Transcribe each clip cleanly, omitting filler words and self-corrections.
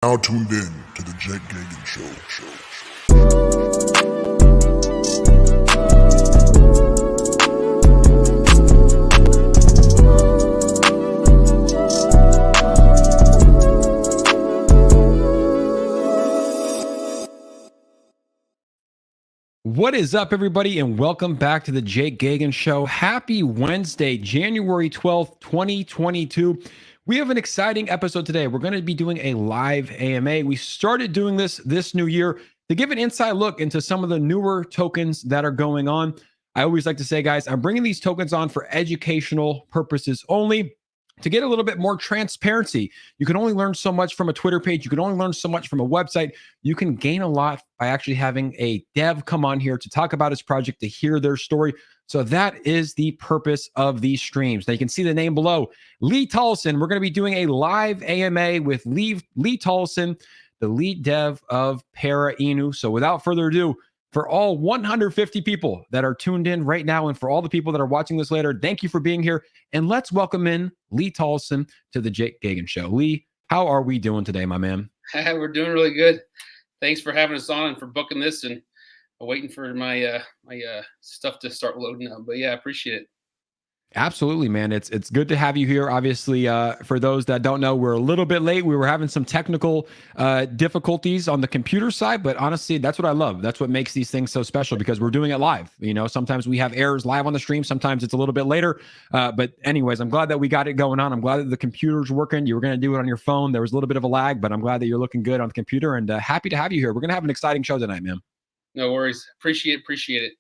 Now tuned in to the Jake Gagan Show. What is up, everybody, and welcome back to the Jake Gagan Show. Happy Wednesday, January 12th, 2022. We have an exciting episode today. We're going to be doing a live AMA. We started doing this new year to give an inside look into some of the newer tokens that are going on. I always like to say, guys, I'm bringing these tokens on for educational purposes only, to get a little bit more transparency. You can only learn so much from a Twitter page. You can only learn so much from a website. You can gain a lot by actually having a dev come on here to talk about his project, to hear their story. So that is the purpose of these streams. Now you can see the name below, Lee Tolleson. We're going to be doing a live AMA with Lee Tolleson, the lead dev of Para Inu. So without further ado, for all 150 people that are tuned in right now, and for all the people that are watching this later, thank you for being here. And let's welcome in Lee Tolleson to the Jake Gagan Show. Lee, how are we doing today, my man? We're doing really good. Thanks for having us on and for booking this, and waiting for my stuff to start loading up. But yeah, I appreciate it. Absolutely, man. It's good to have you here. Obviously, for those that don't know, we're a little bit late. We were having some technical difficulties on the computer side, but honestly, that's what I love. That's what makes these things so special, because we're doing it live. You know, sometimes we have errors live on the stream. Sometimes it's a little bit later. But anyways, I'm glad that we got it going on. I'm glad that the computer's working. You were going to do it on your phone. There was a little bit of a lag, but I'm glad that you're looking good on the computer, and happy to have you here. We're going to have an exciting show tonight, man. No worries. Appreciate it.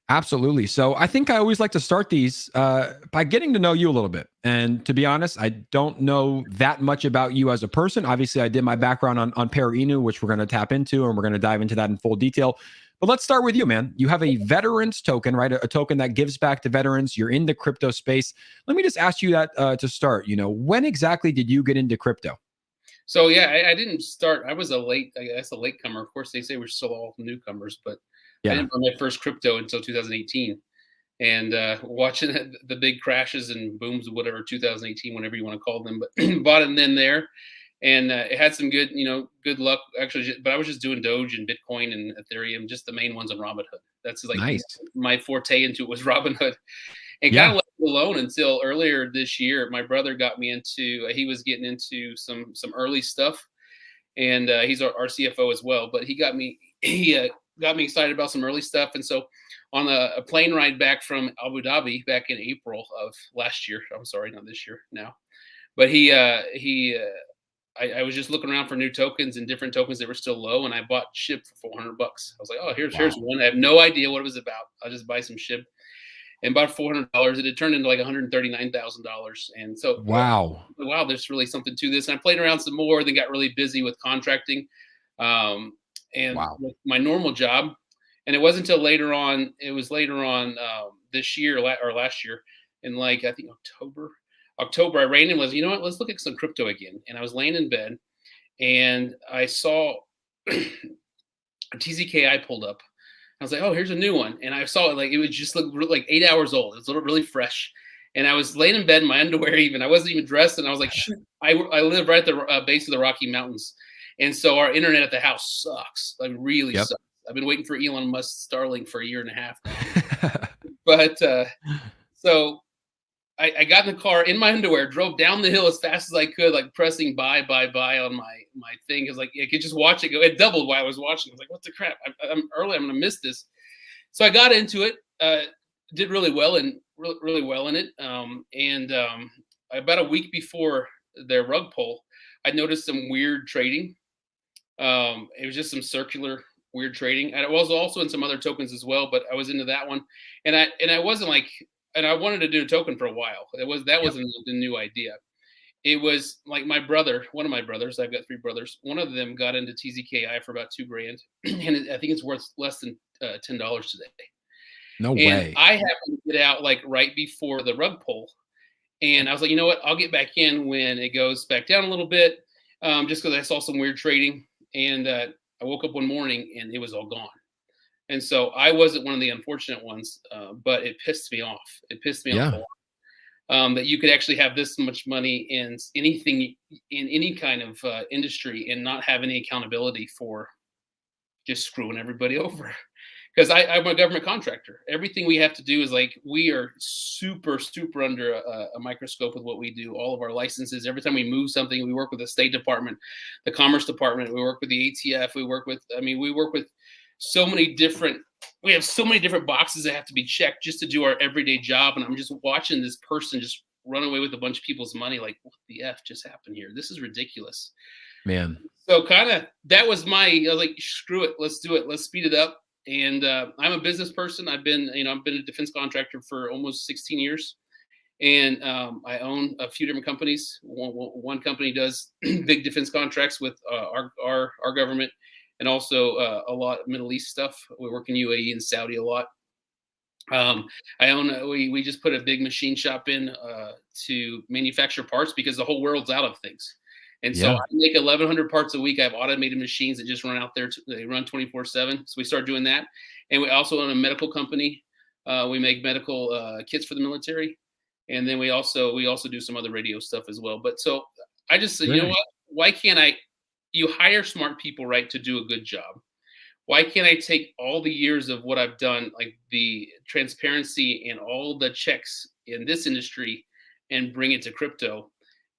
Absolutely. So I think I always like to start these by getting to know you a little bit. And to be honest, I don't know that much about you as a person. Obviously, I did my background on Para Inu, which we're going to tap into, and we're going to dive into that in full detail. But let's start with you, man. You have a veterans token, right? A token that gives back to veterans. You're in the crypto space. Let me just ask you that to start. You know, when exactly did you get into crypto? So yeah, I didn't start. I was a latecomer. Of course, they say we're still all newcomers, but I didn't buy my first crypto until 2018. And watching the big crashes and booms of whatever 2018, whatever you want to call them, but bought it then there, and it had some good luck actually. But I was just doing Doge and Bitcoin and Ethereum, just the main ones on Robinhood. That's like nice. My forte into it was Robinhood, and kind of left it alone until earlier this year. My brother got me into. He was getting into some early stuff, and he's our CFO as well. But he got me excited about some early stuff, and so on a plane ride back from Abu Dhabi back in April of last year. I'm sorry, not this year now. But I was just looking around for new tokens and different tokens that were still low, and I bought SHIB for $400. I was like, oh, here's one. I have no idea what it was about. I'll just buy some SHIB, and bought $400. It had turned into like $139,000, and so wow, there's really something to this. And I played around some more, then got really busy with contracting, and with my normal job. And it wasn't until later on. It was later on this year or last year, in like I think October. I ran in, was, you know what? Let's look at some crypto again. And I was laying in bed, and I saw a TZKI pulled up. I was like, oh, here's a new one. And I saw it, like, it would just look like 8 hours old. It was really fresh. And I was laying in bed in my underwear even. I wasn't even dressed. And I was like, I live right at the base of the Rocky Mountains. And so our internet at the house sucks. Like, really sucks. I've been waiting for Elon Musk's Starlink for a year and a half now. But so I got in the car in my underwear, drove down the hill as fast as I could, like pressing buy on my thing. Because like I could just watch it go. It doubled while I was watching. I was like, what the crap? I'm early. I'm going to miss this. So I got into it. Did really well in it. About a week before their rug pull, I noticed some weird trading. It was just some circular weird trading, and it was also in some other tokens as well, but I was into that one, and I wasn't like, and I wanted to do a token for a while. Wasn't the new idea. It was like one of my brothers, I've got three brothers, one of them got into TZKI for about $2,000, and I think it's worth less than $10 today. No way. I happened to get out like right before the rug pull, and I was like, you know what, I'll get back in when it goes back down a little bit, just because I saw some weird trading. And I woke up one morning and it was all gone. And so I wasn't one of the unfortunate ones, but it pissed me off. It pissed me off a lot. that you could actually have this much money in anything, in any kind of industry, and not have any accountability for just screwing everybody over. Because I'm a government contractor. Everything we have to do is like, we are super, super under a microscope with what we do. All of our licenses, every time we move something, we work with the State Department, the Commerce Department, we work with the ATF, we work with so many different, we have so many different boxes that have to be checked just to do our everyday job. And I'm just watching this person just run away with a bunch of people's money. Like, what the F just happened here? This is ridiculous. Man. So kind of, that was I was like, screw it. Let's do it. Let's speed it up. And I'm a business person. I've been a defense contractor for almost 16 years. And I own a few different companies. One company does big defense contracts with our government, and also a lot of Middle East stuff. We work in UAE and Saudi a lot. I own, we just put a big machine shop in to manufacture parts, because the whole world's out of things. And so I make 1,100 parts a week. I have automated machines that just run out there. They run 24/7. So we start doing that. And we also own a medical company. We make medical kits for the military. And then we also do some other radio stuff as well. But so I just said, you know what? Why can't you hire smart people, right, to do a good job? Why can't I take all the years of what I've done, like the transparency and all the checks in this industry, and bring it to crypto?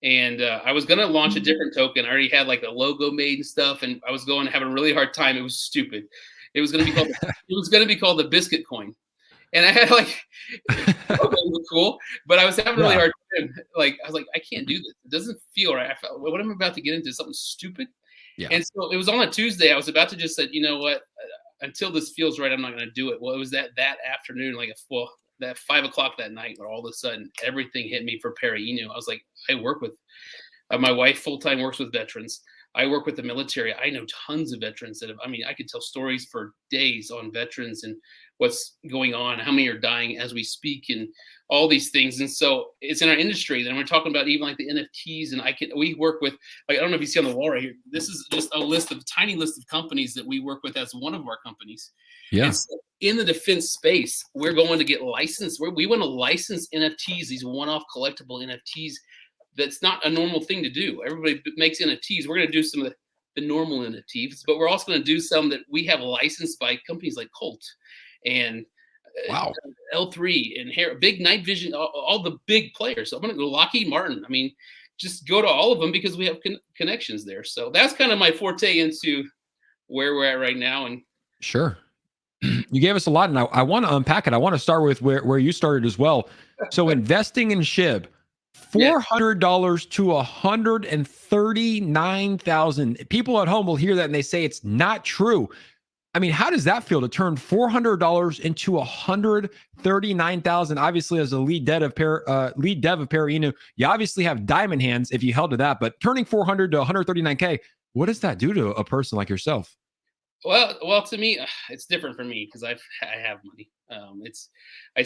And I was going to launch a different token. I already had like a logo made and stuff, and I was going to have a really hard time. It was stupid. It was going to be called the Biscuit Coin. And I had like, okay, it was cool, but I was having a really hard time. Like, I was like, I can't do this. It doesn't feel right. I felt, what am I about to get into? Something stupid. Yeah. And so it was on a Tuesday. I was about to just say, you know what, until this feels right, I'm not going to do it. Well, it was that afternoon, like that 5 o'clock that night, where all of a sudden everything hit me for Para Inu. I was like, I work with my wife full-time works with veterans. I work with the military. I know tons of veterans that I could tell stories for days on veterans and what's going on, how many are dying as we speak, and all these things. And so it's in our industry. Then we're talking about even like the NFTs, and we work with, like, I don't know if you see on the wall right here, this is just a tiny list of companies that we work with as one of our companies. Yeah. So in the defense space, we're going to get licensed. We want to license NFTs, these one-off collectible NFTs. That's not a normal thing to do. Everybody makes NFTs. We're going to do some of the normal NFTs, but we're also going to do some that we have licensed by companies like Colt and L3 and big Night Vision, all the big players. So I'm going to go Lockheed Martin. I mean, just go to all of them because we have connections there. So that's kind of my forte into where we're at right now. And sure. You gave us a lot, and I want to unpack it. I want to start with where you started as well. So investing in SHIB, $400 to $139,000. People at home will hear that and they say it's not true. I mean, how does that feel to turn $400 into $139,000? Obviously, as a lead dev of Para Inu, you obviously have diamond hands if you held to that. But turning $400 to $139K, what does that do to a person like yourself? Well, to me, it's different for me because I have money. I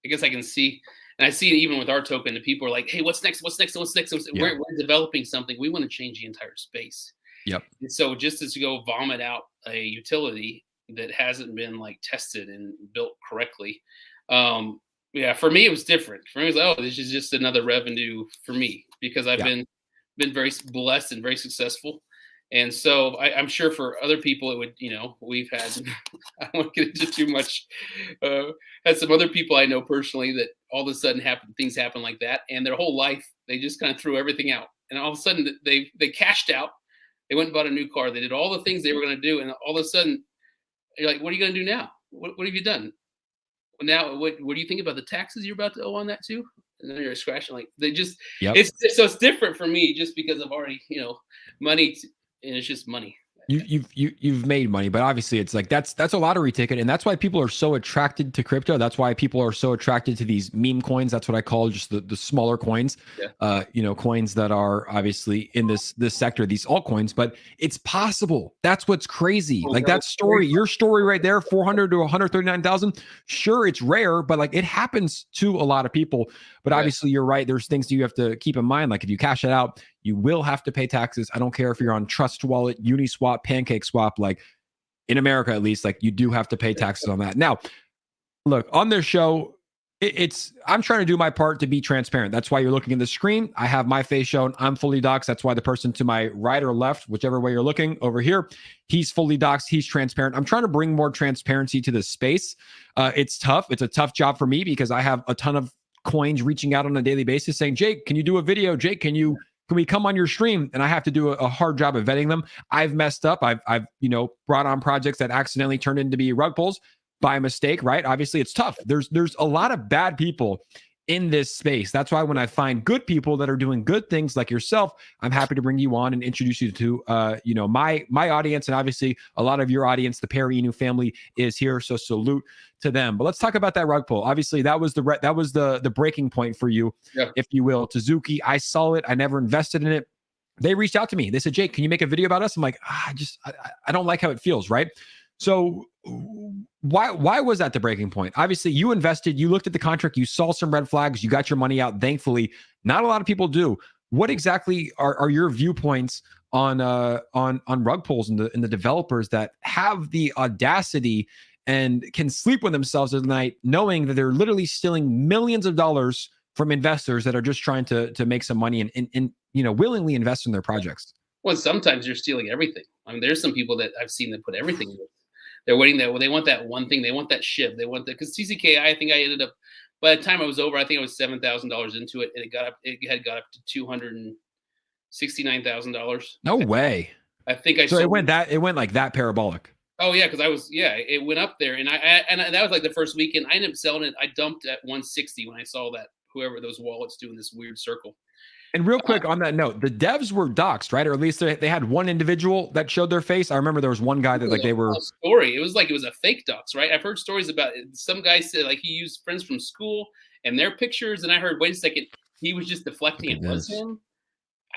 guess I can see. And I see it even with our token, the people are like, hey, what's next? What's next? What's next? We're developing something. We want to change the entire space. Yep. And so just as you go vomit out a utility that hasn't been like tested and built correctly. For me, it was different. For me, it was like, oh, this is just another revenue for me because I've been very blessed and very successful. And so I'm sure for other people, it would, we've had, I won't get into too much, had some other people I know personally that all of a sudden things happen like that. And their whole life, they just kind of threw everything out. And all of a sudden they cashed out. They went and bought a new car. They did all the things they were going to do. And all of a sudden you're like, what are you going to do now? What have you done? Well, now, what do you think about the taxes you're about to owe on that too? And then you're scratching like they just, it's different for me just because I've already, money and it's just money. You've made money, but obviously it's like that's a lottery ticket, and that's why people are so attracted to crypto. That's why people are so attracted to these meme coins. That's what I call just the smaller coins. Coins that are obviously in this sector, these altcoins. But it's possible. That's what's crazy. Like that story, your story right there, 400 to 139,000. Sure, it's rare, but like it happens to a lot of people. But obviously, you're right. There's things you have to keep in mind. Like if you cash it out, you will have to pay taxes. I don't care if you're on Trust Wallet, Uniswap, PancakeSwap, like in America, at least, like you do have to pay taxes on that. Now, look, on this show, I'm trying to do my part to be transparent. That's why you're looking at the screen. I have my face shown. I'm fully doxxed. That's why the person to my right or left, whichever way you're looking over here, he's fully doxxed. He's transparent. I'm trying to bring more transparency to this space. It's tough. It's a tough job for me because I have a ton of coins reaching out on a daily basis saying, Jake, can you do a video? Jake, can we come on your stream? And I have to do a hard job of vetting them. I've messed up. I've brought on projects that accidentally turned into be rug pulls by mistake, right? Obviously, it's tough. There's a lot of bad people in this space. That's why when I find good people that are doing good things like yourself, I'm happy to bring you on and introduce you to my audience, and obviously a lot of your audience. The Para Inu family is here, so salute to them. But let's talk about that rug pull. Obviously, that was the breaking point for you, if you will. Suzuki, I saw it. I never invested in it. They reached out to me. They said, Jake, can you make a video about us? I'm like, I don't like how it feels, right? So why was that the breaking point? Obviously, you invested, you looked at the contract, you saw some red flags, you got your money out. Thankfully, not a lot of people do. What exactly are your viewpoints on rug pulls and the developers that have the audacity and can sleep with themselves at night, knowing that they're literally stealing millions of dollars from investors that are just trying to make some money and willingly invest in their projects? Well, sometimes you're stealing everything. I mean, there's some people that I've seen that put everything in. They're waiting that. Well, they want that one thing. They want that ship. They want that because TCK. I think I ended up by the time I was over. I think I was $7,000 into it, and it had got up to $269,000. No way. I think I. So it went like that parabolic. Oh yeah, because it went up there, and that was like the first weekend. I ended up selling it. I dumped at 160 when I saw that whoever those wallets doing this weird circle. And real quick on that note, the devs were doxxed, right? Or at least they had one individual that showed their face. I remember there was one guy that like they were. Story. It was like it was a fake dox, right? I've heard stories about it. Some guy said like he used friends from school and their pictures, and I heard, wait a second, he was just deflecting. It was him.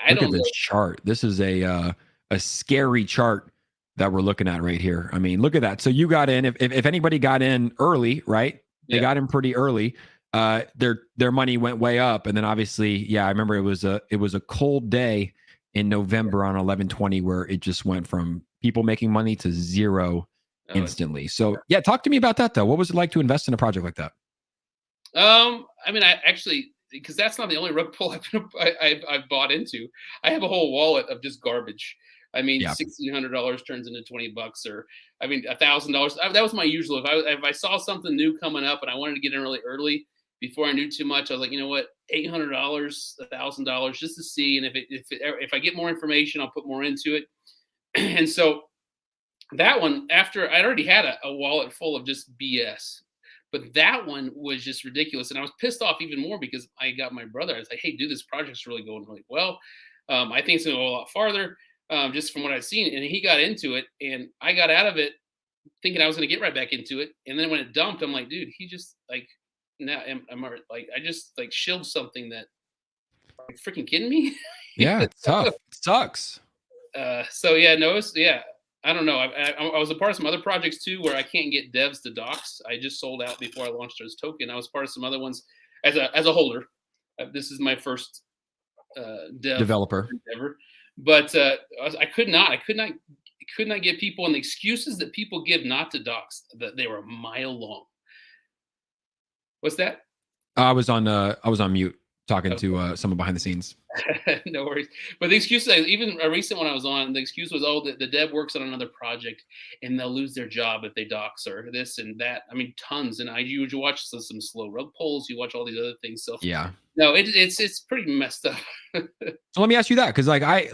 Look at this chart. This is a scary chart that we're looking at right here. I mean, look at that. So you got in. If anybody got in early, right? They got in pretty early. Their money went way up, and then obviously, I remember it was a cold day in November on 11/20 where it just went from people making money to zero instantly. So talk to me about that though. What was it like to invest in a project like that? I mean, I actually, because that's not the only rug pull I've bought into. I have a whole wallet of just garbage. I mean, $1,600 turns into $20, or I mean, $1,000. That was my usual. If I saw something new coming up and I wanted to get in really early, before I knew too much, I was like, you know what, $800, $1,000 just to see. And if I get more information, I'll put more into it. And so that one, after I'd already had a wallet full of just BS, but that one was just ridiculous. And I was pissed off even more because I got my brother. I was like, hey, dude, this project's really going really well. I think it's going to go a lot farther just from what I've seen. And he got into it and I got out of it thinking I was going to get right back into it. And then when it dumped, I'm like, dude, he just like, now I just like shilled something that, are you freaking kidding me? Yeah, it's tough. It sucks. So I don't know. I was a part of some other projects too where I can't get devs to docs. I just sold out before I launched as token. I was part of some other ones as a holder. This is my first developer ever, but I could not get people, and the excuses that people give not to docs, that they were a mile long. What's that? I was on mute talking to someone behind the scenes. No worries. But the excuse, even a recent one I was on, the excuse was, oh, the dev works on another project and they'll lose their job if they dox or this and that. I mean, tons. And you watch some slow rug pulls, you watch all these other things. So no, it's pretty messed up. So let me ask you that, because like I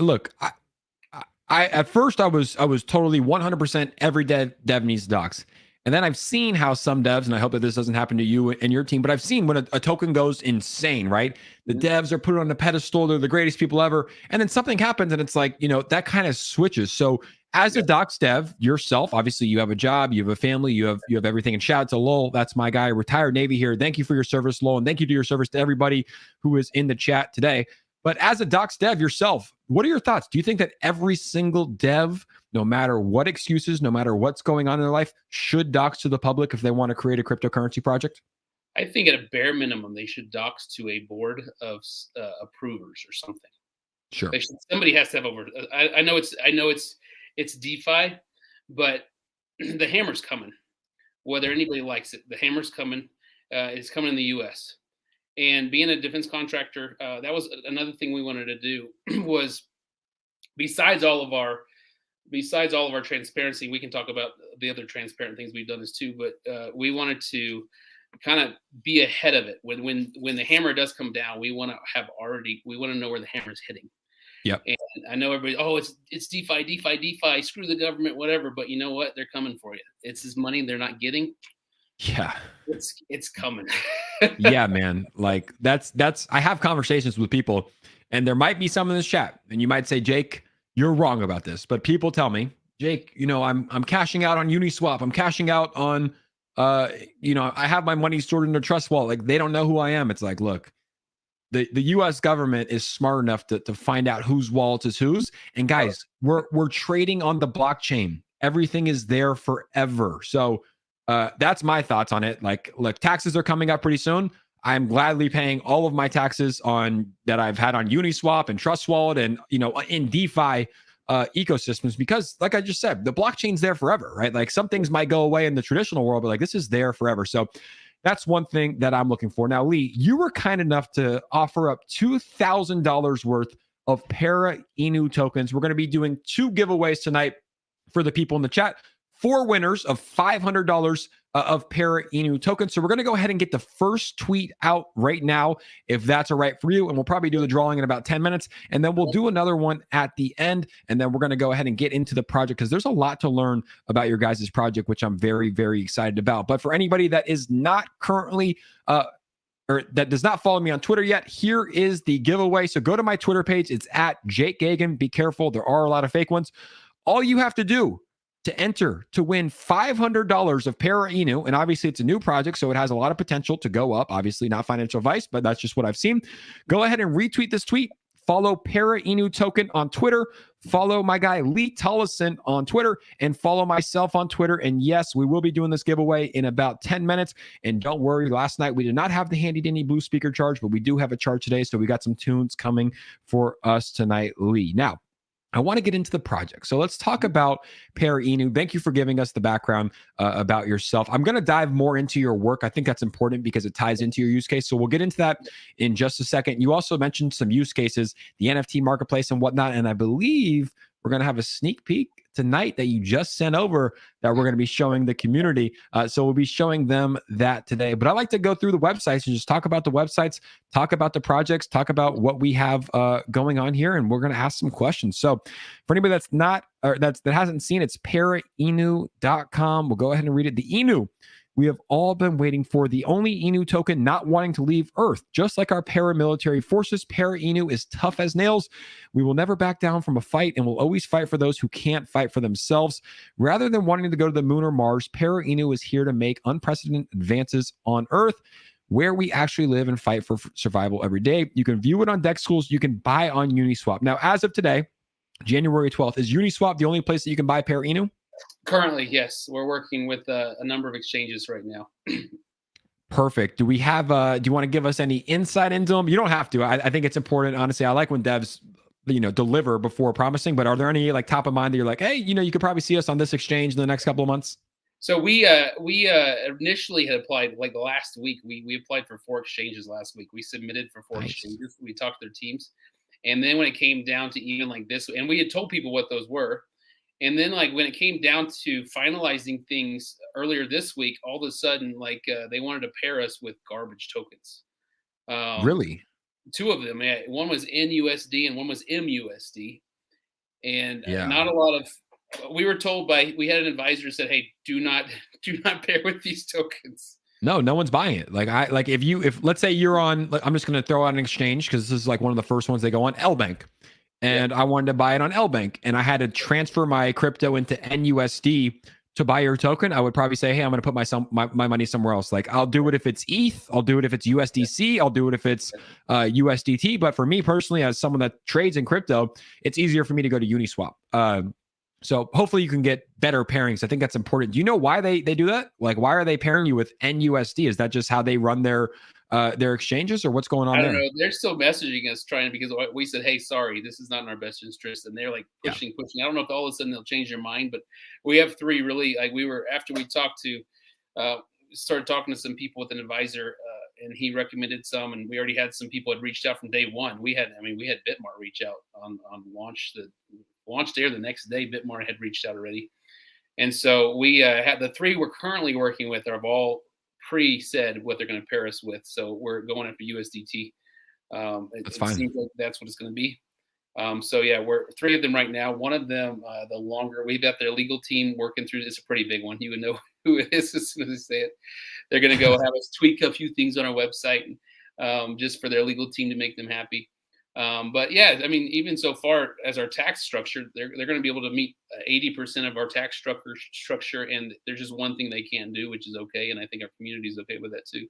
at first I was totally 100% every dev needs docs. And then I've seen how some devs, and I hope that this doesn't happen to you and your team, but I've seen when a token goes insane, right? The devs are put on a pedestal. They're the greatest people ever. And then something happens and it's like, that kind of switches. So as a docs dev yourself, obviously you have a job, you have a family, you have everything. And shout out to Lowell. That's my guy, retired Navy here. Thank you for your service, Lowell. And thank you to your service to everybody who is in the chat today. But as a docs dev yourself, what are your thoughts? Do you think that every single dev, no matter what excuses, no matter what's going on in their life, should dox to the public if they want to create a cryptocurrency project? I think at a bare minimum, they should dox to a board of approvers or something. Sure. Somebody has to have over. I know it's DeFi, but the hammer's coming. Whether anybody likes it, the hammer's coming. is coming in the U.S. And being a defense contractor, that was another thing we wanted to do was besides all of our transparency, we can talk about the other transparent things we've done this too, but we wanted to kind of be ahead of it. When the hammer does come down, we want to know where the hammer is hitting. Yep. And I know everybody, it's DeFi, screw the government, whatever. But you know what? They're coming for you. It's this money they're not getting. Yeah. It's coming. Yeah, man. Like that's I have conversations with people, and there might be some in this chat, and you might say, Jake, you're wrong about this. But people tell me, Jake, I'm cashing out on Uniswap. I'm cashing out on I have my money stored in a trust wallet. Like they don't know who I am. It's like, look, the US government is smart enough to find out whose wallet is whose. And guys, we're trading on the blockchain. Everything is there forever. So that's my thoughts on it. Like, look, taxes are coming up pretty soon. I'm gladly paying all of my taxes on that I've had on Uniswap and Trust Wallet and in DeFi ecosystems, because like I just said, the blockchain's there forever, right? Like some things might go away in the traditional world, but like this is there forever. So that's one thing that I'm looking for. Now, Lee, you were kind enough to offer up $2,000 worth of Para Inu tokens. We're going to be doing 2 giveaways tonight for the people in the chat. 4 winners of $500 of Para Inu tokens. So we're going to go ahead and get the first tweet out right now, if that's all right for you. And we'll probably do the drawing in about 10 minutes. And then we'll do another one at the end. And then we're going to go ahead and get into the project, because there's a lot to learn about your guys' project, which I'm very, very excited about. But for anybody that is not currently or that does not follow me on Twitter yet, here is the giveaway. So go to my Twitter page. It's at Jake Gagan. Be careful. There are a lot of fake ones. All you have to do to enter to win $500 of Para Inu, and obviously it's a new project, so it has a lot of potential to go up. Obviously not financial advice, but that's just what I've seen. Go ahead and retweet this tweet. Follow Para Inu Token on Twitter. Follow my guy Lee Tolleson on Twitter, and follow myself on Twitter. And yes, we will be doing this giveaway in about 10 minutes. And don't worry, last night we did not have the handy dandy blue speaker charge, but we do have a charge today. So we got some tunes coming for us tonight, Lee. Now, I want to get into the project. So let's talk about Para Inu. Thank you for giving us the background about yourself. I'm going to dive more into your work. I think that's important because it ties into your use case. So we'll get into that in just a second. You also mentioned some use cases, the NFT marketplace and whatnot. And I believe we're going to have a sneak peek tonight that you just sent over that we're going to be showing the community. So we'll be showing them that today. But I like to go through the websites and just talk about the websites, talk about the projects, talk about what we have going on here, and we're going to ask some questions. So for anybody that's not, or that hasn't seen, it's parainu.com. We'll go ahead and read it. The Inu we have all been waiting for, the only Inu token not wanting to leave Earth. Just like our paramilitary forces, Para Inu is tough as nails. We will never back down from a fight, and will always fight for those who can't fight for themselves. Rather than wanting to go to the moon or Mars, Para Inu is here to make unprecedented advances on Earth, where we actually live and fight for survival every day. You can view it on Dex Schools. You can buy on Uniswap. Now, as of today, January 12th, is Uniswap the only place that you can buy Para Inu? Currently, yes. We're working with a number of exchanges right now. Perfect. Do we have, do you want to give us any insight into them? You don't have to. I think it's important. Honestly, I like when devs, deliver before promising, but are there any like top of mind that you're like, hey, you could probably see us on this exchange in the next couple of months? So we initially had applied like last week. We applied for 4 exchanges last week. We submitted for 4 exchanges. We talked to their teams. And then when it came down to even like this, and we had told people what those were. And then like when it came down to finalizing things earlier this week, all of a sudden, like they wanted to pair us with garbage tokens. Really? 2 of them. Yeah. One was NUSD and one was MUSD. And yeah, not a lot of, we were told we had an advisor who said, hey, do not pair with these tokens. No one's buying it. If let's say you're on, I'm just going to throw out an exchange, because this is like one of the first ones they go on, LBank. And I wanted to buy it on LBank, and I had to transfer my crypto into NUSD to buy your token. I would probably say, hey, I'm going to put my money somewhere else. Like, I'll do it if it's ETH. I'll do it if it's USDC. I'll do it if it's USDT. But for me personally, as someone that trades in crypto, it's easier for me to go to Uniswap. So hopefully you can get better pairings. I think that's important. Do you know why they do that? Like, why are they pairing you with NUSD? Is that just how they run their exchanges, or what's going on there? I don't know. They're still messaging us because we said, hey, sorry, this is not in our best interest. And they're like pushing. I don't know if all of a sudden they'll change their mind, but we have 3 really, like after we talked to started talking to some people with an advisor, and he recommended some, and we already had some people had reached out from day one. We had Bitmart reach out on launch day or the next day. Bitmart had reached out already, and so we had the 3 we're currently working with have all pre-said what they're going to pair us with. So we're going after USDT. It seems like that's what it's going to be. So yeah, we're 3 of them right now. One of them, the longer, we've got their legal team working through. It's a pretty big one. You would know who it is as soon as they say it. They're going to go have us tweak a few things on our website, just for their legal team to make them happy. But yeah, I mean, even so far as our tax structure, they're going to be able to meet 80% of our tax structure. And there's just one thing they can't do, which is okay. And I think our community is okay with that too.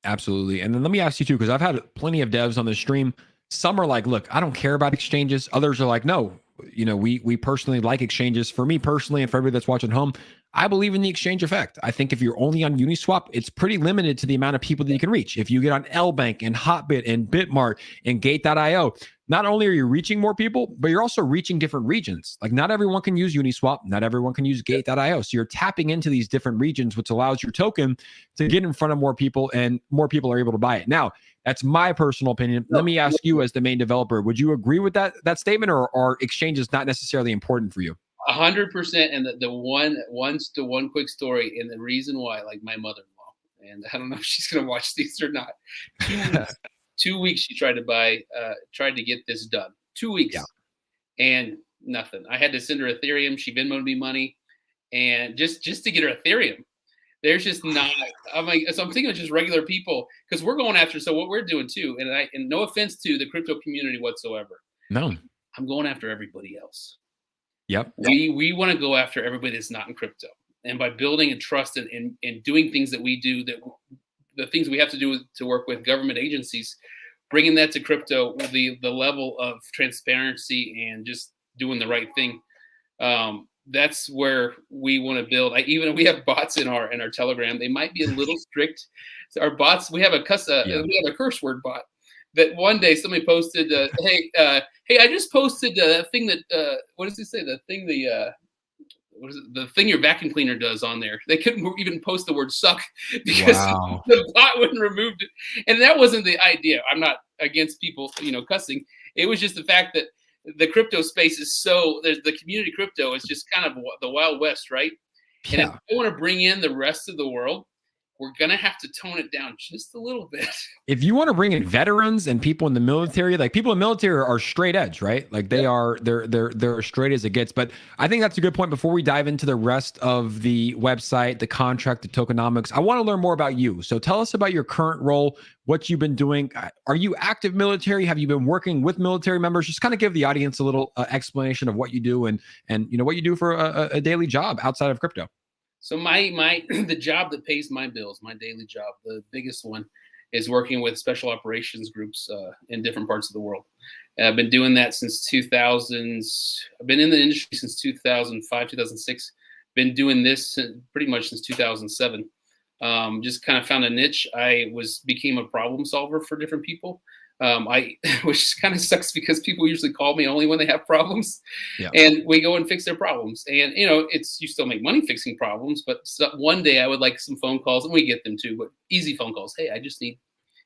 Absolutely. And then let me ask you too, because I've had plenty of devs on the stream. Some are like, look, I don't care about exchanges. Others are like, no, we personally like exchanges. For me personally, and for everybody that's watching home, I believe in the exchange effect. I think if you're only on Uniswap, it's pretty limited to the amount of people that you can reach. If you get on LBank and Hotbit and Bitmart and Gate.io, not only are you reaching more people, but you're also reaching different regions. Like not everyone can use Uniswap. Not everyone can use Gate.io. So you're tapping into these different regions, which allows your token to get in front of more people, and more people are able to buy it. Now, that's my personal opinion. Let me ask you, as the main developer, would you agree with that statement, or are exchanges not necessarily important for you? 100%. And the one quick story, and the reason why, like my mother-in-law, and I don't know if she's going to watch these or not. 2 weeks she tried to get this done. 2 weeks. Yeah. And nothing. I had to send her Ethereum. She Venmo'd me money, and just to get her Ethereum. There's just not. I'm like, so I'm thinking of just regular people, because we're going after. So what we're doing too, and no offense to the crypto community whatsoever. No, I'm going after everybody else. Yep. We want to go after everybody that's not in crypto, and by building a trust and doing things that we do, that the things we have to do to work with government agencies, bringing that to crypto, the level of transparency and just doing the right thing. That's where we want to build. We have bots in our Telegram. They might be a little strict. So our bots, we have a curse word bot that one day somebody posted, hey, I just posted a thing that, what does it say? The thing, the thing your vacuum cleaner does on there. They couldn't even post the word suck because the bot wouldn't remove it. And that wasn't the idea. I'm not against people, cussing. It was just the fact that the crypto space is the community crypto is just kind of the Wild West, right? Yeah. And if we want to bring in the rest of the world, we're going to have to tone it down just a little bit. If you want to bring in veterans and people in the military, like people in the military are straight edge, right? Like they're as straight as it gets. But I think that's a good point. Before we dive into the rest of the website, the contract, the tokenomics, I want to learn more about you. So tell us about your current role, what you've been doing. Are you active military? Have you been working with military members? Just kind of give the audience a little explanation of what you do and what you do for a daily job outside of crypto. So the job that pays my bills, my daily job, the biggest one, is working with special operations groups in different parts of the world. And I've been doing that since 2000s. I've been in the industry since 2005, 2006. Been doing this pretty much since 2007. Just kind of found a niche. Became a problem solver for different people. Which kind of sucks because people usually call me only when they have problems, and we go and fix their problems. And you still make money fixing problems, but one day I would like some phone calls, and we get them too, but easy phone calls. Hey, I just need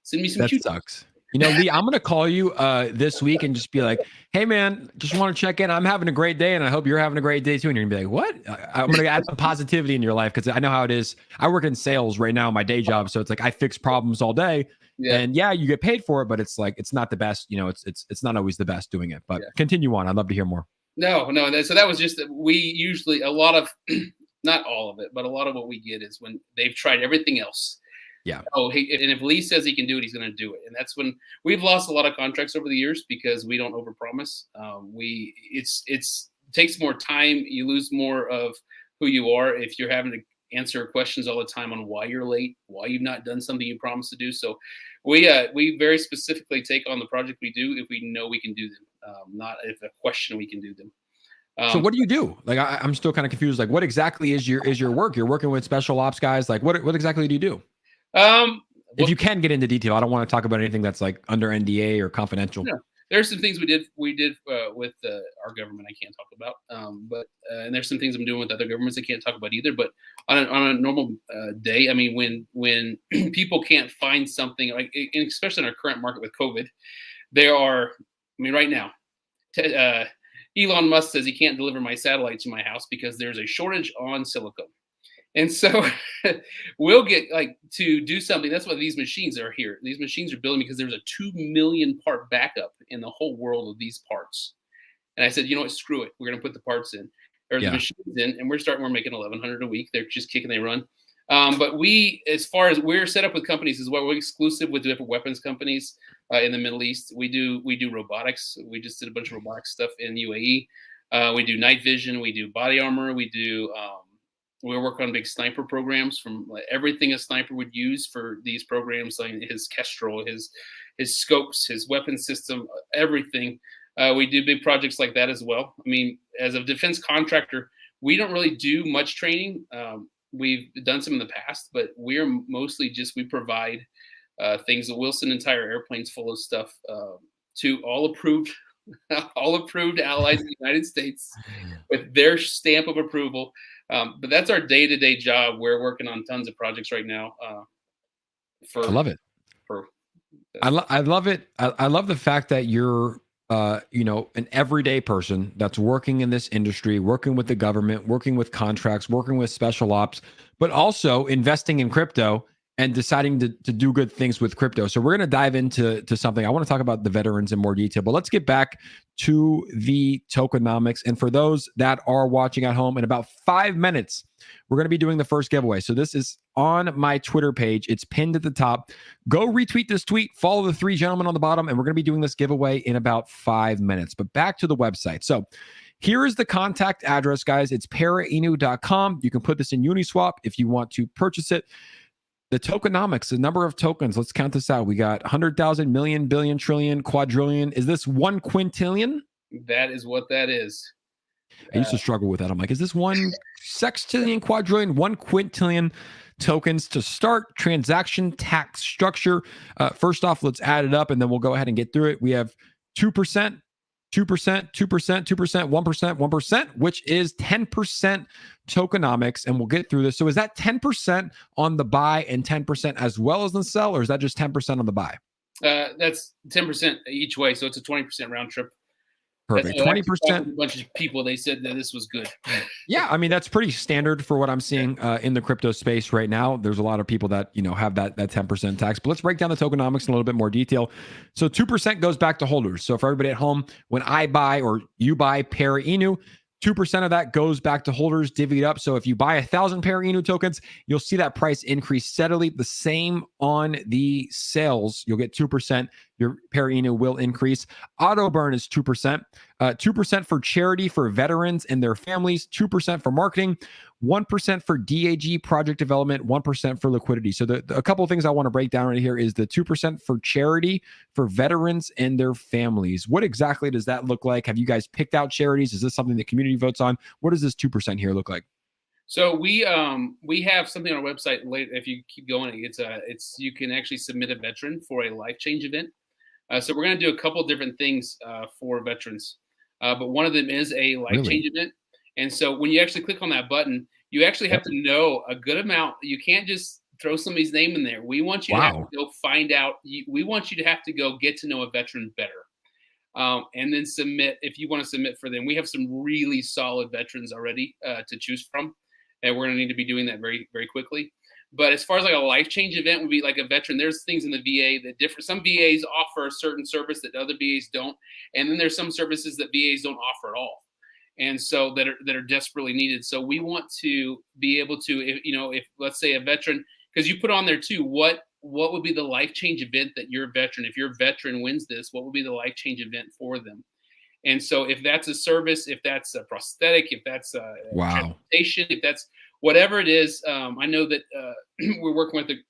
send me some. That sucks. Lee, I'm gonna call you this week and just be like, hey man, just want to check in. I'm having a great day, and I hope you're having a great day too. And you're gonna be like, what? I'm gonna add some positivity in your life, because I know how it is. I work in sales right now, my day job, so it's like I fix problems all day. Yeah. And you get paid for it, but it's like, it's not the best, it's not always the best doing it, but continue on. I'd love to hear more. No. So that was just, we usually, a lot of, not all of it, but a lot of what we get is when they've tried everything else. Yeah. Oh, hey, and if Lee says he can do it, he's going to do it. And that's when we've lost a lot of contracts over the years because we don't overpromise. It takes more time. You lose more of who you are if you're having to answer questions all the time on why you're late, why you've not done something you promised to do. So we very specifically take on the project we do if we know we can do them, not if a question we can do them. So what do you do? Like I'm still kind of confused. Like what exactly is your work? You're working with special ops guys. Like what exactly do you do? If you can get into detail, I don't want to talk about anything that's like under NDA or confidential. there's some things we did with our government I can't talk about, but and there's some things I'm doing with other governments I can't talk about either. But on a normal day, I mean, when people can't find something, like, and especially in our current market with COVID, there are, I mean, right now, Elon Musk says he can't deliver my satellite to my house because there's a shortage on silicone. And so we'll get like to do something. That's why these machines are here. These machines are building because there's a 2 million part backup in the whole world of these parts. And I said, you know what, screw it. We're going to put the parts in, or the machines in, and we're making 1,100 a week. They're just kicking, they run. But we, as far as we're set up with companies as well, we're exclusive with different weapons companies in the Middle East. We do robotics. We just did a bunch of robotics stuff in UAE. We do night vision. We do body armor. We work on big sniper programs, from everything a sniper would use for these programs, like his Kestrel, his scopes, his weapon system, everything. We do big projects like that as well. I mean, as a defense contractor, we don't really do much training. We've done some in the past, but we're mostly we provide things. The Wilson entire airplane's full of stuff to all approved allies in the United States with their stamp of approval. But that's our day-to-day job. We're working on tons of projects right now. I love it. I love it. I love the fact that you're, an everyday person that's working in this industry, working with the government, working with contracts, working with special ops, but also investing in crypto and deciding to do good things with crypto. So we're going to dive into something. I want to talk about the veterans in more detail, but let's get back to the tokenomics. And for those that are watching at home, in about 5 minutes, we're going to be doing the first giveaway. So this is on my Twitter page. It's pinned at the top. Go retweet this tweet, follow the 3 gentlemen on the bottom, and we're going to be doing this giveaway in about 5 minutes. But back to the website. So here is the contact address, guys. It's parainu.com. You can put this in Uniswap if you want to purchase it. The tokenomics, the number of tokens, let's count this out. We got 100,000, million, billion, trillion, quadrillion. Is this 1 quintillion? That is what that is. I used to struggle with that. I'm like, is this 1 sextillion, quadrillion, 1 quintillion tokens to start? Transaction tax structure. First off, let's add it up and then we'll go ahead and get through it. We have 2%, 2%, 2%, 2%, 1%, 1%, which is 10% tokenomics, and we'll get through this. So is that 10% on the buy and 10% as well as the sell, or is that just 10% on the buy? That's 10% each way, so it's a 20% round trip. Perfect. 20%. A bunch of people, they said that this was good. Yeah, I mean, that's pretty standard for what I'm seeing in the crypto space right now. There's a lot of people that, have that 10% tax. But let's break down the tokenomics in a little bit more detail. So 2% goes back to holders. So for everybody at home, when I buy or you buy Para Inu, 2% of that goes back to holders, divvied up. So if you buy 1,000 Para Inu tokens, you'll see that price increase steadily. The same on the sales. You'll get 2%. Your Para Inu will increase. Auto burn is 2%. 2% for charity for veterans and their families. 2% for marketing. 1% for DAG project development. 1% for liquidity. So a couple of things I want to break down right here is the 2% for charity for veterans and their families. What exactly does that look like? Have you guys picked out charities? Is this something the community votes on? What does this 2% here look like? So we have something on our website. If you keep going, it's you can actually submit a veteran for a life change event. So we're going to do a couple of different things for veterans, but one of them is a life change event. And so when you actually click on that button, you actually have to know a good amount. You can't just throw somebody's name in there. We want you to have to go find out. We want you to have to go get to know a veteran better. And then submit if you want to submit for them. We have some really solid veterans already to choose from, and we're going to need to be doing that very, very quickly. But as far as like a life change event would be like a veteran, there's things in the VA that differ. Some VAs offer a certain service that other VAs don't, and then there's some services that VAs don't offer at all, and so that are desperately needed. So we want to be able to, if let's say a veteran, because you put on there too, what would be the life change event that your veteran, if your veteran wins this, what would be the life change event for them? And so if that's a service, if that's a prosthetic, if that's a transportation, if that's whatever it is, I know that we're working with a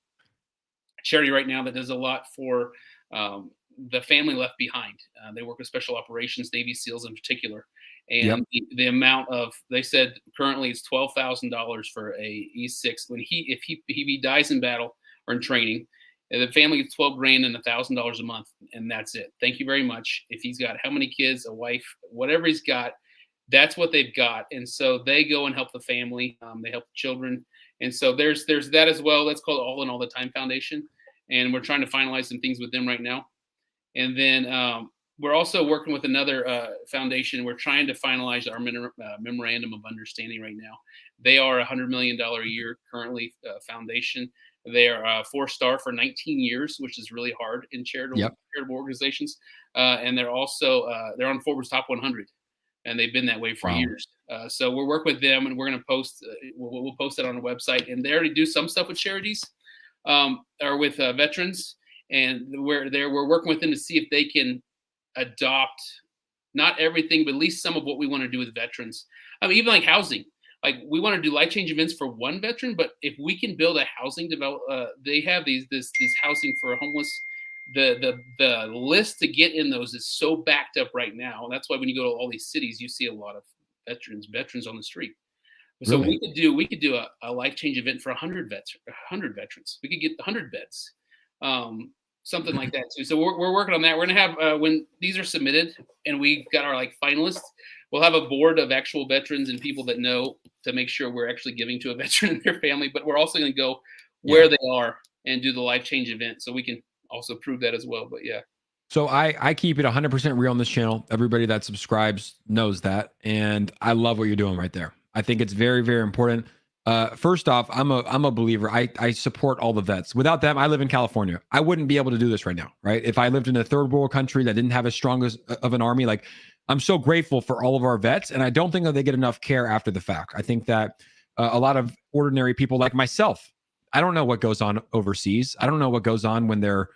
charity right now that does a lot for the family left behind. They work with special operations, Navy SEALs in particular. And the amount of, they said currently it's $12,000 for a E6. If he dies in battle or in training, And the family gets 12 grand and $1,000 a month, and that's it. Thank you very much. If he's got how many kids, a wife, whatever he's got, that's what they've got. And so they go and help the family. They help the children. And so there's that as well. That's called All in All the Time Foundation. And we're trying to finalize some things with them right now. And then we're also working with another foundation. We're trying to finalize our memorandum of understanding right now. They are $100 million a year currently foundation. They are 4-star for 19 years, which is really hard in charitable organizations. And they're also they're on Forbes Top 100, and they've been that way for years. So we're working with them, and we're going to post. We'll post it on the website. And they already do some stuff with charities or with veterans, and we're working with them to see if they can adopt not everything, but at least some of what we want to do with veterans. I mean, even like housing. Like we want to do life change events for one veteran, but if we can build a housing they have these housing for homeless. The list to get in those is so backed up right now. And that's why when you go to all these cities, you see a lot of veterans on the street. So really? we could do a life change event for 100 veterans. We could get 100 beds, something like that too. So we're working on that. We're gonna have when these are submitted and we got our like finalists, we'll have a board of actual veterans and people that know to make sure we're actually giving to a veteran and their family. But we're also going to go where they are and do the life change event, so we can also prove that as well. But yeah. So I keep it 100% real on this channel. Everybody that subscribes knows that, and I love what you're doing right there. I think it's very, very important. First off, I'm a believer. I support all the vets. Without them, I live in California. I wouldn't be able to do this right now, right? If I lived in a third world country that didn't have as strong of an army, like I'm so grateful for all of our vets, and I don't think that they get enough care after the fact. I think that a lot of ordinary people like myself, I don't know what goes on overseas. I don't know what goes on when they're,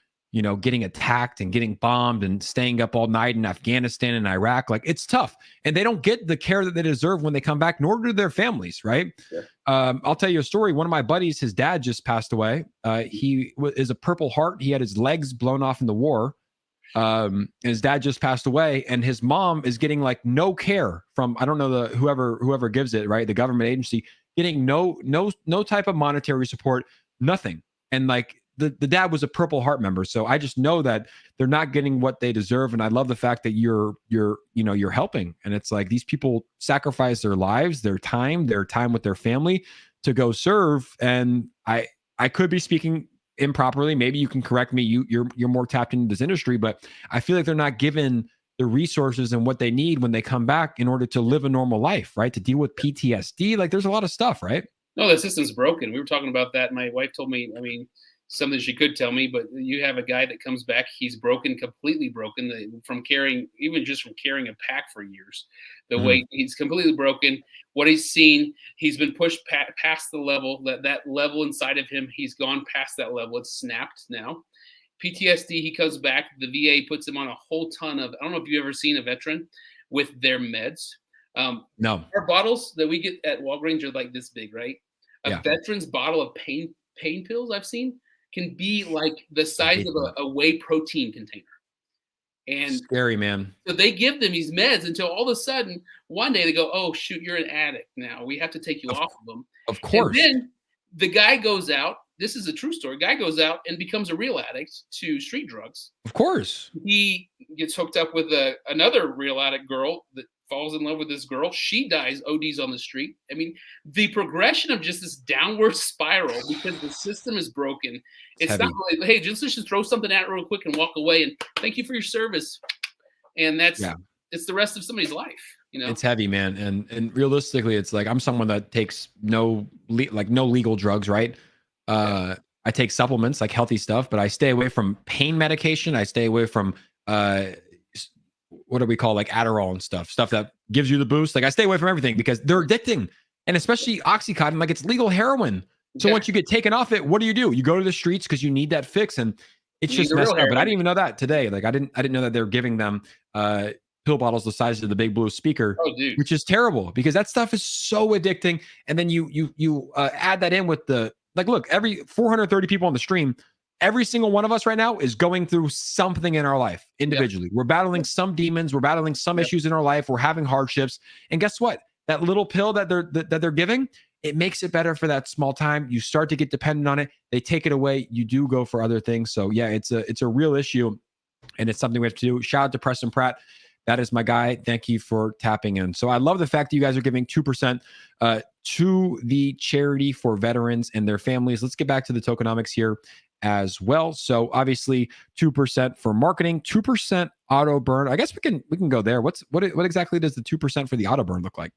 getting attacked and getting bombed and staying up all night in Afghanistan and Iraq. Like it's tough, and they don't get the care that they deserve when they come back, nor do their families. Right. Yeah. I'll tell you a story. One of my buddies, his dad just passed away. He is a Purple Heart. He had his legs blown off in the war. His dad just passed away, and his mom is getting like no care from, I don't know, whoever gives it, right? The government agency, getting no type of monetary support, nothing. And like the dad was a Purple Heart member. So I just know that they're not getting what they deserve. And I love the fact that you're helping. And it's like these people sacrifice their lives, their time with their family to go serve. And I could be speaking improperly. Maybe you can correct me. You're more tapped into this industry, but I feel like they're not given the resources and what they need when they come back in order to live a normal life, right? To deal with PTSD. Like there's a lot of stuff, right? No, the system's broken. We were talking about that. My wife told me, I mean, something she could tell me, but you have a guy that comes back, he's broken, completely broken from carrying a pack for years. The way he's completely broken, what he's seen, he's been pushed past the level, that level inside of him, he's gone past that level. It's snapped now. PTSD, he comes back, the VA puts him on a whole ton of, I don't know if you've ever seen a veteran with their meds. No. Our bottles that we get at Walgreens are like this big, right? A veteran's bottle of pain pills I've seen can be like the size of a whey protein container. And scary, man. So they give them these meds until all of a sudden, one day they go, oh, shoot, you're an addict now. We have to take you off of them. Of course. And then the guy goes out. This is a true story. Guy goes out and becomes a real addict to street drugs. Of course. He gets hooked up with another real addict girl that falls in love with this girl. She dies, ODs on the street. I mean, the progression of just this downward spiral because the system is broken. It's not really, hey, just throw something at it real quick and walk away and thank you for your service. And it's the rest of somebody's life. It's heavy, man. And realistically, it's like I'm someone that takes no legal drugs, right? I take supplements, like healthy stuff, but I stay away from pain medication. I stay away from what do we call like Adderall and stuff that gives you the boost. Like I stay away from everything because they're addicting, and especially Oxycontin, like it's legal heroin. So once you get taken off it, what do? You go to the streets because you need that fix, and it's just messed up. But I didn't even know that today. Like I didn't know that they're giving them pill bottles the size of the big blue speaker, which is terrible because that stuff is so addicting. And then you add that in with the look, every 430 people on the stream. Every single one of us right now is going through something in our life individually. We're battling some demons. We're battling some issues in our life. We're having hardships. And guess what? That little pill that they're giving, it makes it better for that small time. You start to get dependent on it. They take it away. You do go for other things. So yeah, it's a real issue, and it's something we have to do. Shout out to Preston Pratt. That is my guy. Thank you for tapping in. So I love the fact that you guys are giving 2% to the charity for veterans and their families. Let's get back to the tokenomics here as well. So obviously 2% for marketing, 2% auto burn. I guess we can go there. What exactly does the 2% for the auto burn look like?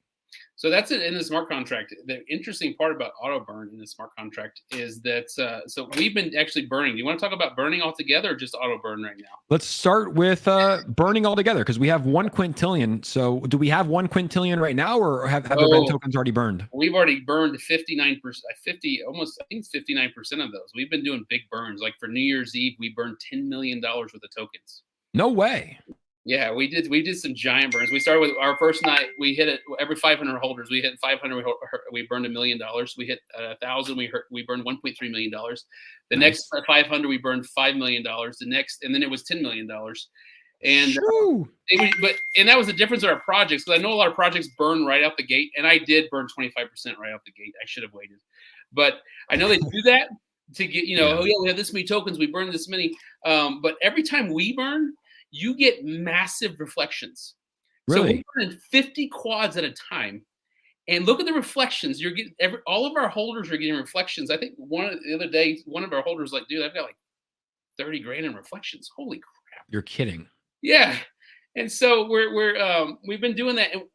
So that's it in the smart contract. The interesting part about auto burn in the smart contract is that so we've been actually burning. Do you want to talk about burning altogether or just auto burn right now? Let's start with burning altogether because we have 1 quintillion. So do we have 1 quintillion right now, or have there been tokens already burned? We've already burned 59%, 50, almost, I think it's 59% of those. We've been doing big burns. Like for New Year's Eve, we burned $10 million worth of tokens. No way. Yeah, we did some giant burns. We started with our first night. We hit it every 500 holders. We hit 500. We burned $1 million. We hit 1,000. We burned $1.3 million. The next 500, we burned $5 million. The next, and then it was $10 million. And and that was the difference in our projects, because I know a lot of projects burn right out the gate, and I did burn 25% right out the gate. I should have waited, but I know they do that to get oh yeah, we have this many tokens. We burned this many, but every time we burn, you get massive reflections. Really? So we're burning 50 quads at a time. And look at the reflections. You're getting all of our holders are getting reflections. I think the other day, one of our holders like, dude, I've got like 30 grand in reflections. Holy crap. You're kidding. Yeah. And so we've been doing that. And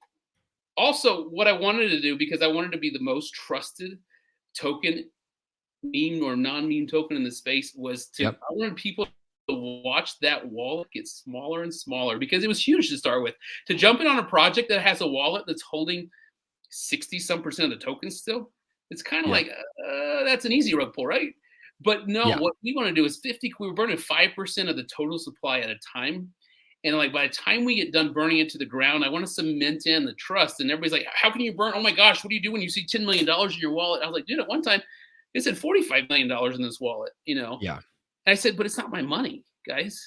also what I wanted to do, because I wanted to be the most trusted token, meme or non-meme token in the space, was I wanted people to watch that wallet get smaller and smaller, because it was huge to start with. To jump in on a project that has a wallet that's holding 60-some% of the tokens still, it's kind of like that's an easy rug pull, right? But no, what we want to do is 50. We were burning 5% of the total supply at a time, and like by the time we get done burning it to the ground, I want to cement in the trust. And everybody's like, "How can you burn? Oh my gosh, what do you do when you see $10 million in your wallet?" I was like, "Dude, at one time, it said $45 million in this wallet." Yeah. I said, "But it's not my money, guys."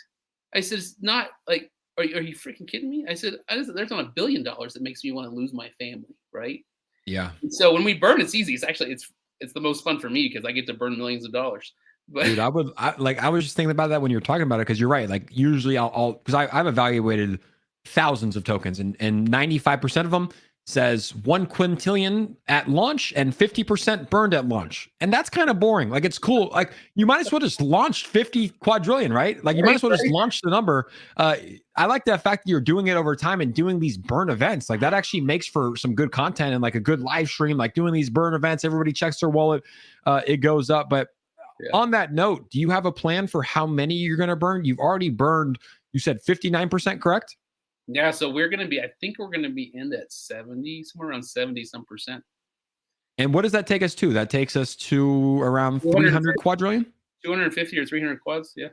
I said, "It's not like, are you freaking kidding me?" I said, "There's not $1 billion that makes me want to lose my family, right?" Yeah. And so when we burn, it's easy. It's actually it's the most fun for me, because I get to burn millions of dollars. But dude, I was just thinking about that when you were talking about it, because you're right. Like usually because I've evaluated thousands of tokens, and 95% of them says 1 quintillion at launch and 50% burned at launch. And that's kind of boring. Like, it's cool. Like, you might as well just launch 50 quadrillion, right? Like, you might as well just launch the number. I like that fact that you're doing it over time and doing these burn events. Like, that actually makes for some good content and like a good live stream, like doing these burn events. Everybody checks their wallet. It goes up. But on that note, do you have a plan for how many you're going to burn? You've already burned, you said 59%, correct? Yeah, so I think we're going to be in at 70, somewhere around 70-some%. And what does that take us to? That takes us to around 300 quadrillion? 250 or 300 quads, yeah.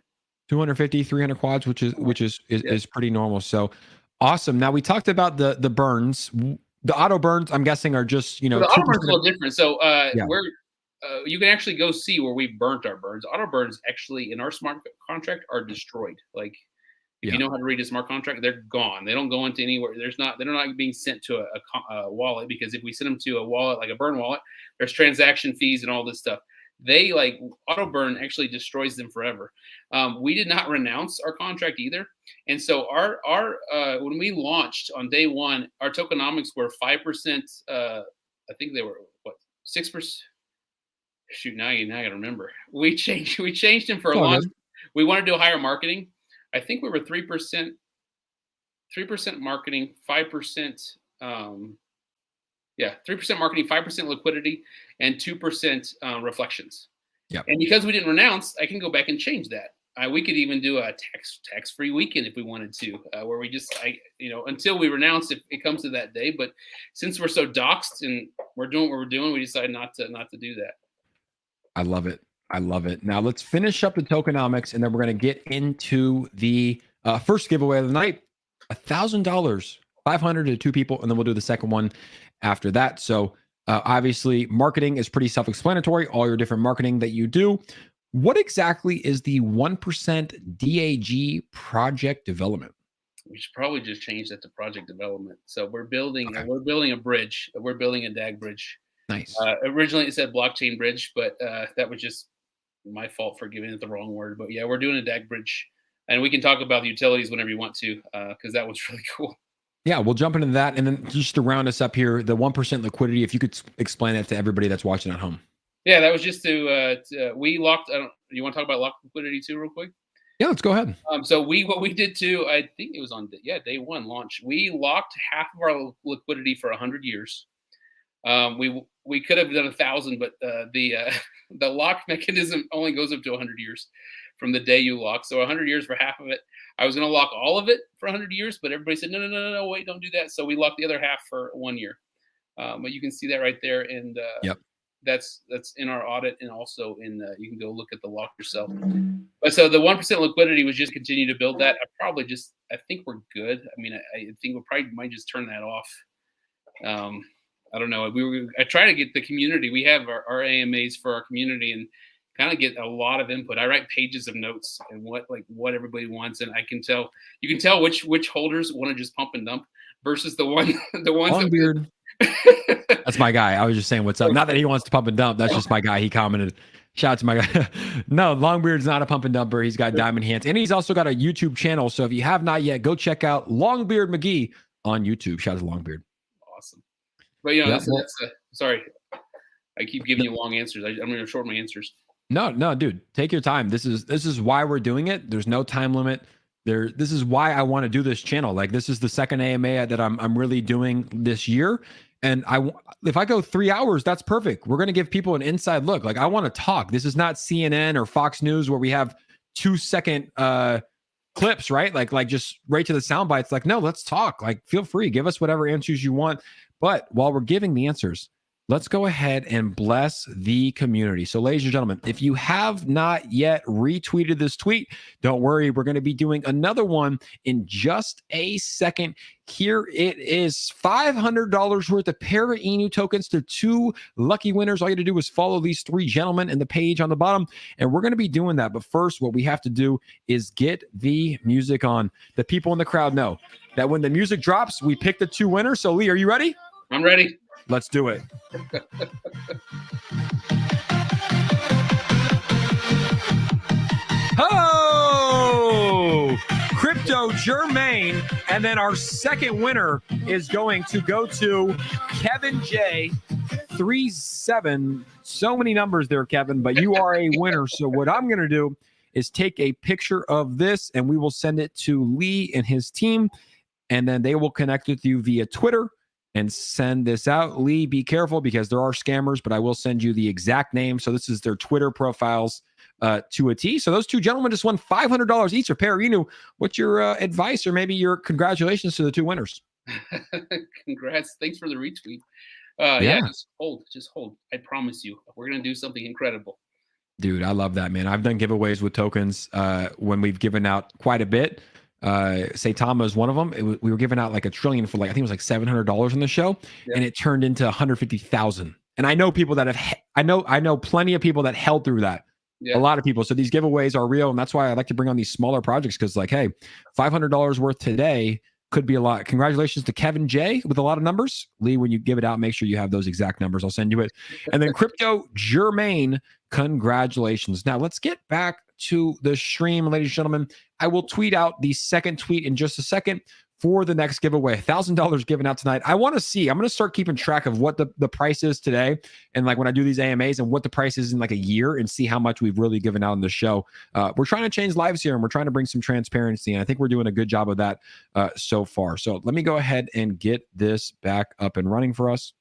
250, 300 quads, which is pretty normal. So awesome. Now we talked about the burns. The auto burns, I'm guessing, are just, the auto burns are a little different. So you can actually go see where we burnt our burns. Auto burns actually in our smart contract are destroyed. Like, if you know how to read a smart contract, they're gone. They don't go into anywhere. They're not being sent to a wallet, because if we send them to a wallet, like a burn wallet, there's transaction fees and all this stuff. They auto burn actually destroys them forever. We did not renounce our contract either. And so our when we launched on day one, our tokenomics were 5%. I think they were 6%. Shoot, now I gotta remember. We changed them for a launch. We wanted to do higher marketing. I think we were 3% marketing, 5%, 3% marketing, 5% liquidity, and 2% reflections. Yeah. And because we didn't renounce, I can go back and change that. We could even do a tax-free weekend if we wanted to, where we just, until we renounce, if it comes to that day. But since we're so doxxed and we're doing what we're doing, we decided not to do that. I love it. I love it. Now let's finish up the tokenomics, and then we're going to get into the first giveaway of the night. $1,000, 500 to 2 people, and then we'll do the second one after that. So obviously, marketing is pretty self-explanatory. All your different marketing that you do. What exactly is the 1% DAG project development? We should probably just change that to project development. So we're building a bridge. We're building a DAG bridge. Nice. Originally it said blockchain bridge, but that was just my fault for giving it the wrong word. But yeah, we're doing a DAG bridge, and we can talk about the utilities whenever you want to, because that was really cool. Yeah, we'll jump into that. And then just to round us up here, the 1% liquidity, if you could explain that to everybody that's watching at home. Yeah, that was just we locked. You want to talk about locked liquidity too, real quick? Yeah, let's go ahead. So what we did too, I think it was on day one launch. We locked half of our liquidity for 100 years. We could have done 1,000, but the lock mechanism only goes up to 100 years from the day you lock. So 100 years for half of it. I was going to lock all of it for 100 years, but everybody said no, wait, don't do that. So we locked the other half for 1 year. But you can see that right there, and yep. That's in our audit, and also in you can go look at the lock yourself. But so the 1% liquidity was just continue to build that. I think we're good. I mean, I think we probably might just turn that off. I don't know. I try to get the community. We have our AMAs for our community, and kind of get a lot of input. I write pages of notes and what everybody wants, and you can tell which holders want to just pump and dump versus the ones Longbeard. That's my guy. I was just saying what's up. Not that he wants to pump and dump. That's just my guy. He commented. Shout out to my guy. No, Longbeard's not a pump and dumper. He's got diamond hands, and he's also got a YouTube channel. So if you have not yet, go check out Longbeard McGee on YouTube. Shout out to Longbeard. Awesome. But sorry, I keep giving you long answers. I'm going to shorten my answers. No, dude, take your time. This is why we're doing it. There's no time limit. This is why I want to do this channel. Like, this is the second AMA that I'm really doing this year. And if I go 3 hours, that's perfect. We're going to give people an inside look. Like, I want to talk. This is not CNN or Fox News where we have 2-second clips, right? Like just right to the sound bites. Like, no, let's talk. Like, feel free, give us whatever answers you want. But while we're giving the answers, let's go ahead and bless the community. So, ladies and gentlemen, if you have not yet retweeted this tweet, don't worry. We're going to be doing another one in just a second. Here it is, $500 worth of Para Inu tokens to 2 lucky winners. All you have to do is follow these 3 gentlemen in the page on the bottom, and we're going to be doing that. But first, what we have to do is get the music on. The people in the crowd know that when the music drops, we pick the 2 winners. So, Lee, are you ready? I'm ready. Let's do it. Oh, Crypto Germain. And then our second winner is going to go to Kevin J. 37. So many numbers there, Kevin, but you are a winner. So what I'm going to do is take a picture of this, and we will send it to Lee and his team, and then they will connect with you via Twitter and send this out. Lee, be careful because there are scammers, but I will send you the exact name. So this is their Twitter profiles to a T. So those 2 gentlemen just won $500 each for Para Inu. What's your advice, or maybe your congratulations to the 2 winners? Congrats. Thanks for the retweet. Yeah, just hold. I promise you, we're going to do something incredible. Dude, I love that, man. I've done giveaways with tokens when we've given out quite a bit. Saitama is one of them. We were giving out like $1 trillion for I think it was like $700 on the show, and it turned into 150,000. And I know people that I know plenty of people that held through that. Yeah. A lot of people. So these giveaways are real, and that's why I like to bring on these smaller projects, because like, hey, $500 worth today could be a lot. Congratulations to Kevin J with a lot of numbers. Lee, when you give it out, make sure you have those exact numbers. I'll send you it. And then Crypto Germain, congratulations. Now let's get back to the stream, ladies and gentlemen. I will tweet out the second tweet in just a second for the next giveaway. $1,000 given out tonight. I want to see, I'm going to start keeping track of what the price is today. And like when I do these AMAs, and what the price is in like a year, and see how much we've really given out in the show. We're trying to change lives here, and we're trying to bring some transparency. And I think we're doing a good job of that so far. So let me go ahead and get this back up and running for us.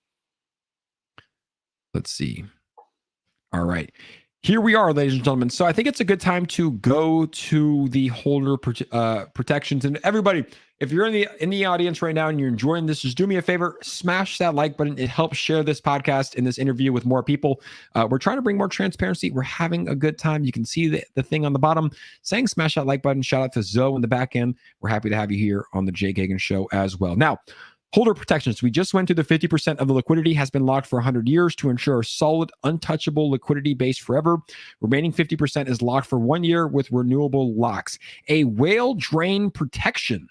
Let's see. All right. Here we are, ladies and gentlemen. So I think it's a good time to go to the holder protections. And everybody, if you're in the audience right now and you're enjoying this, just do me a favor, smash that like button. It helps share this podcast and this interview with more people. We're trying to bring more transparency. We're having a good time. You can see the thing on the bottom saying smash that like button. Shout out to Zoe in the back end. We're happy to have you here on the Jay Gagan Show as well. Now, holder protections. We just went through the 50% of the liquidity has been locked for 100 years to ensure a solid, untouchable liquidity base forever. Remaining 50% is locked for 1 year with renewable locks. A whale drain protection.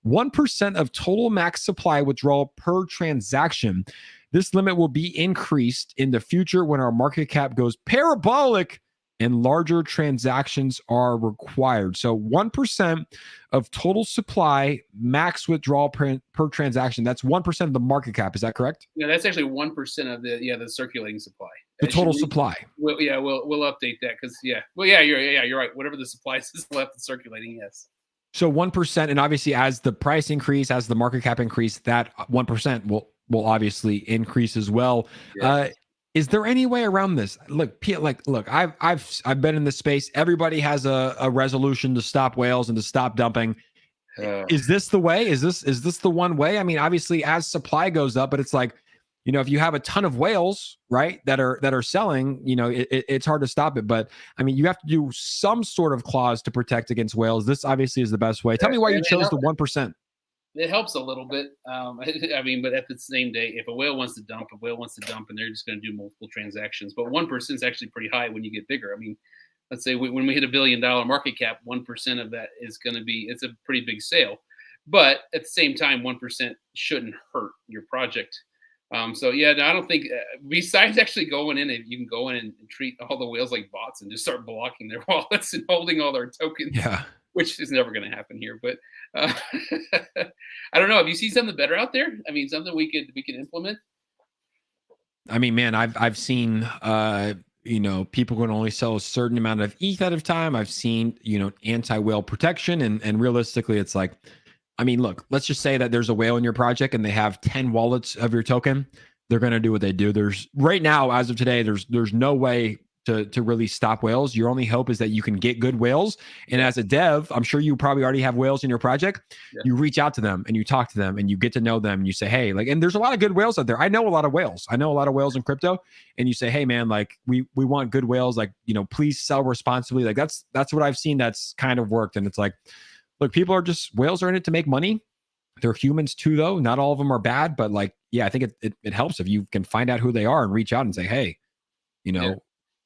1% of total max supply withdrawal per transaction. This limit will be increased in the future when our market cap goes parabolic and larger transactions are required. So 1% of total supply max withdrawal per transaction. That's 1% of the market cap. Is that correct? Yeah, that's actually 1% of the circulating supply. The total supply. We'll update that because you're right. Whatever the supply is left circulating, yes. So 1%, and obviously as the price increase, as the market cap increase, that 1% will obviously increase as well. Yeah. Is there any way around this? Look, I've been in this space. Everybody has a resolution to stop whales and to stop dumping. Is this the way? Is this the one way? I mean, obviously, as supply goes up, but it's like, if you have a ton of whales, right, that are selling, it's hard to stop it. But I mean, you have to do some sort of clause to protect against whales. This obviously is the best way. Tell me why you chose the 1%. It helps a little bit. I mean, but at the same day, if a whale wants to dump, and they're just going to do multiple transactions. But 1% is actually pretty high when you get bigger. I mean, let's say when we hit $1 billion market cap, 1% of that is going to be, it's a pretty big sale. But at the same time, 1% shouldn't hurt your project. I don't think, besides actually going in, you can go in and treat all the whales like bots and just start blocking their wallets and holding all their tokens. Yeah. Which is never going to happen here, but I don't know. Have you seen something better out there? I mean, something we can implement. I mean, man, I've seen people can only sell a certain amount of ETH at a time. I've seen anti-whale protection, and realistically, it's like, I mean, look, let's just say that there's a whale in your project and they have 10 wallets of your token. They're going to do what they do. There's right now, as of today, there's no way to really stop whales. Your only hope is that you can get good whales. And as a dev, I'm sure you probably already have whales in your project. Yeah. You reach out to them and you talk to them and you get to know them and you say, hey, and there's a lot of good whales out there. I know a lot of whales. I know a lot of whales in crypto. And you say, hey man, we want good whales. Please sell responsibly. That's what I've seen. That's kind of worked. And it's like, look, whales are in it to make money. They're humans too, though. Not all of them are bad, but I think it helps if you can find out who they are and reach out and say, hey, Yeah.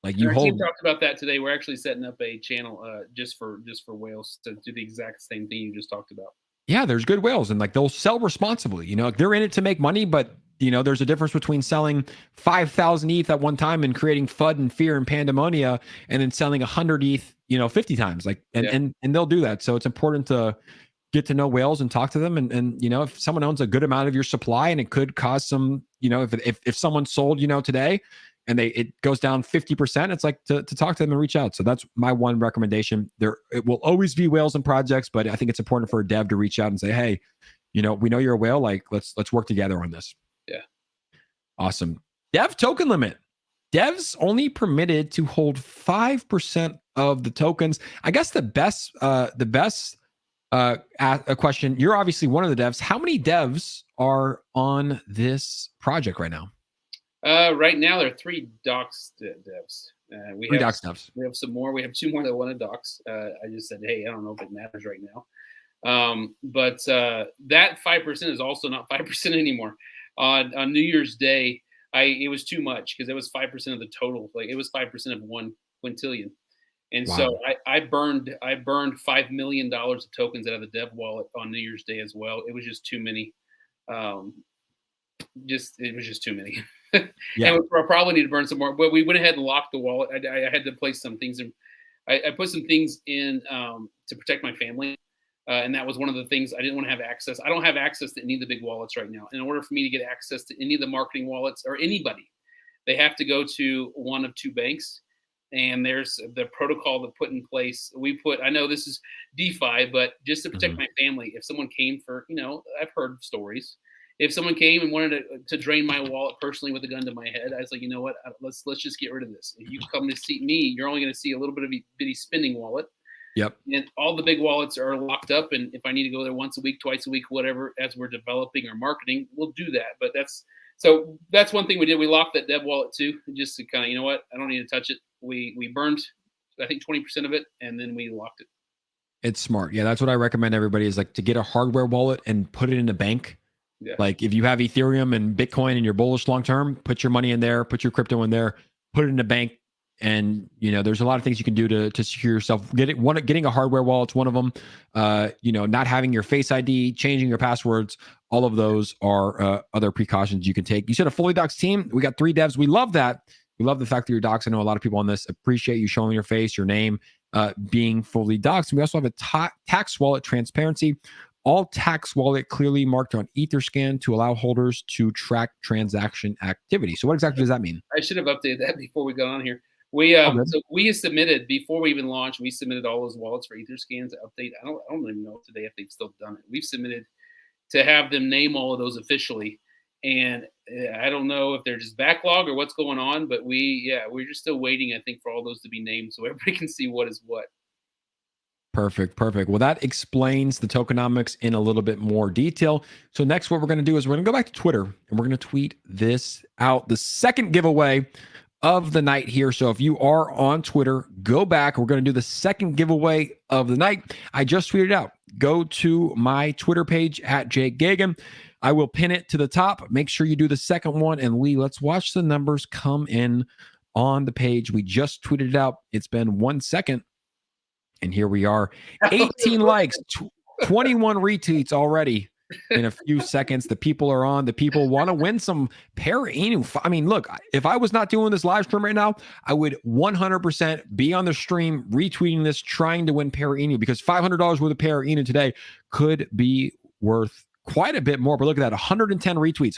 Our team talked about that today. We're actually setting up a channel just for whales to do the exact same thing you just talked about. Yeah, there's good whales, and they'll sell responsibly. They're in it to make money, but there's a difference between selling 5,000 ETH at one time and creating FUD and fear and pandemonia, and then selling 100 ETH, 50 times. And they'll do that. So it's important to get to know whales and talk to them. And if someone owns a good amount of your supply, and it could cause some, if someone sold, today, and it goes down 50%, it's like to talk to them and reach out. So that's my one recommendation. It will always be whales in projects, but I think it's important for a dev to reach out and say, hey, we know you're a whale. Let's work together on this. Yeah. Awesome. Dev token limit. Devs only permitted to hold 5% of the tokens. I guess the best a question. You're obviously one of the devs. How many devs are on this project right now? Right now, there are 3 docs devs. We have docs devs. We have some more. We have 2 more that want to docs. I just said, hey, I don't know if it matters right now. But that 5% is also not 5% anymore. On New Year's Day, it was too much because it was 5% of the total. It was 5% of 1 quintillion. And wow. So I burned $5 million of tokens out of the dev wallet on New Year's Day as well. It was just too many. It was just too many. Yeah. And we probably need to burn some more. But we went ahead and locked the wallet. I had to place some things in. I put some things in to protect my family. And that was one of the things I didn't want to have access. I don't have access to any of the big wallets right now. In order for me to get access to any of the marketing wallets or anybody, they have to go to one of 2 banks. And there's the protocol that put in place. I know this is DeFi, but just to protect my family, if someone came for, I've heard stories. If someone came and wanted to drain my wallet personally with a gun to my head, I was like, you know what? Let's just get rid of this. If you come to see me, you're only going to see a little bit of a bitty spending wallet. Yep. And all the big wallets are locked up. And if I need to go there once a week, twice a week, whatever, as we're developing or marketing, we'll do that. But that's one thing we did. We locked that dev wallet too, just to kind of, you know what? I don't need to touch it. We burned, I think, 20% of it, and then we locked it. It's smart. Yeah, that's what I recommend everybody is to get a hardware wallet and put it in a bank. Yeah. If you have Ethereum and Bitcoin and you're bullish long term, put your money in there, put your crypto in there, put it in a bank, And there's a lot of things you can do to secure yourself. Getting a hardware wallet's one of them. Not having your Face ID, changing your passwords, all of those are other precautions you can take. You said a fully doxed team. We got 3 devs. We love that. We love the fact that you're doxed. I know a lot of people on this appreciate you showing your face, your name, being fully doxed. And we also have a tax wallet transparency. All tax wallet clearly marked on Etherscan to allow holders to track transaction activity. So what exactly does that mean? I should have updated that before we got on here. So we submitted before we even launched. We submitted all those wallets for Etherscan to update. I don't even know today if they've still done it. We've submitted to have them name all of those officially, and I don't know if they're just backlog or what's going on. But we're just still waiting. I think for all those to be named so everybody can see what is what. Perfect. Well, that explains the tokenomics in a little bit more detail. So next, what we're going to do is we're going to go back to Twitter and we're going to tweet this out. The second giveaway of the night here. So if you are on Twitter, go back. We're going to do the second giveaway of the night. I just tweeted out. Go to my Twitter page at Jake Gagan. I will pin it to the top. Make sure you do the second one. And Lee, let's watch the numbers come in on the page. We just tweeted it out. It's been 1 second. And here we are, 18 likes, 21 retweets already in a few seconds. The people are on. The people want to win some Para Inu. I mean, look, if I was not doing this live stream right now, I would 100% be on the stream retweeting this, trying to win Para Inu, because $500 worth of Para Inu today could be worth quite a bit more. But look at that, 110 retweets,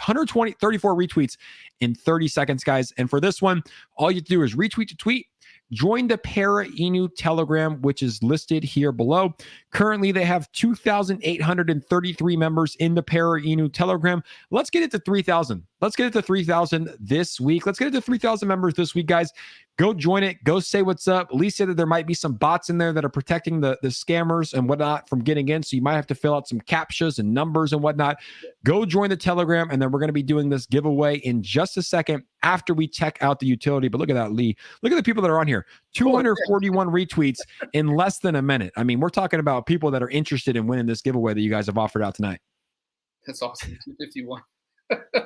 34 retweets in 30 seconds, guys. And for this one, all you have to do is retweet to tweet. Join the Para Inu Telegram, which is listed here below. Currently, they have 2,833 members in the Para Inu Telegram. Let's get it to 3,000. Let's get it to 3,000 this week. Let's get it to 3,000 members this week, guys. Go join it. Go say what's up. Lee said that there might be some bots in there that are protecting the scammers and whatnot from getting in. So you might have to fill out some captchas and numbers and whatnot. Go join the Telegram, and then we're going to be doing this giveaway in just a second after we check out the utility. But look at that, Lee. Look at the people that are on here. 241 retweets in less than a minute. I mean, we're talking about people that are interested in winning this giveaway that you guys have offered out tonight. That's awesome. 251.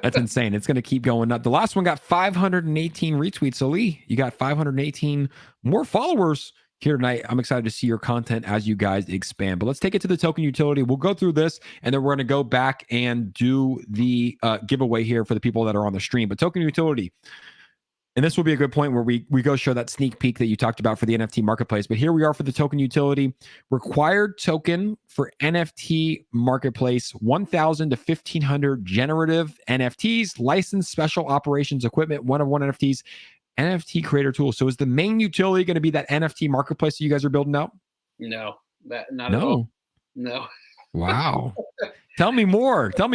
That's insane. It's going to keep going up. The last one got 518 retweets. So Lee, you got 518 more followers here tonight. I'm excited to see your content as you guys expand. But let's take it to the token utility. We'll go through this, and then we're going to go back and do the giveaway here for the people that are on the stream. But token utility. And this will be a good point where we go show that sneak peek that you talked about for the NFT marketplace. But here we are for the token utility. Required token for NFT marketplace, 1,000 to 1,500 generative NFTs, licensed special operations equipment, one-of-one NFTs, NFT creator tool. So is the main utility going to be that NFT marketplace that you guys are building out? No, not at all. No. Wow. Tell me more. The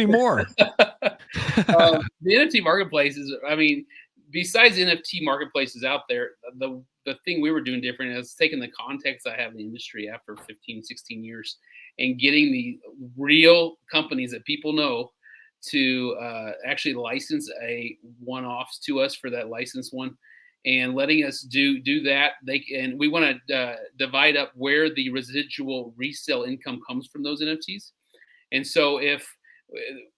NFT marketplace is, I mean, besides NFT marketplaces out there, the thing we were doing different is taking the context I have in the industry after 15, 16 years and getting the real companies that people know to actually license a one-offs to us for that license one, and letting us do that. And we want to divide up where the residual resale income comes from those NFTs. And so if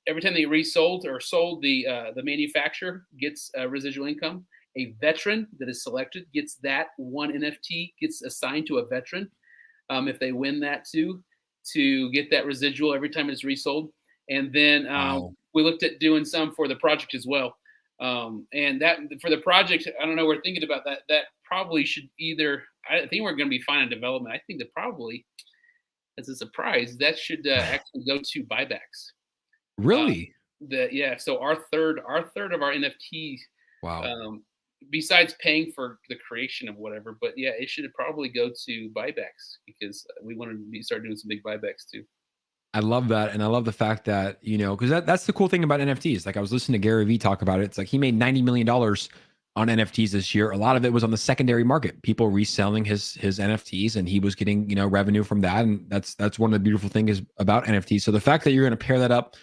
every time they resold or sold, the manufacturer gets residual income. A veteran that is selected gets that one NFT, gets assigned to a veteran if they win that too, to get that residual every time it's resold. And then we looked at doing some for the project as well. And that for the project, I don't know, we're thinking about that. That probably should either, I think we're going to be fine in development. I think that probably, as a surprise, that should actually go to buybacks. Really? So our third of our NFTs. Wow. Besides paying for the creation of whatever, but yeah, it should probably go to buybacks because we want to start doing some big buybacks too. I love that. And I love the fact that, because that's the cool thing about NFTs. Like I was listening to Gary Vee talk about it. It's like he made $90 million on NFTs this year. A lot of it was on the secondary market, people reselling his NFTs, and he was getting, revenue from that. And that's one of the beautiful things about NFTs. So the fact that you're going to pair that up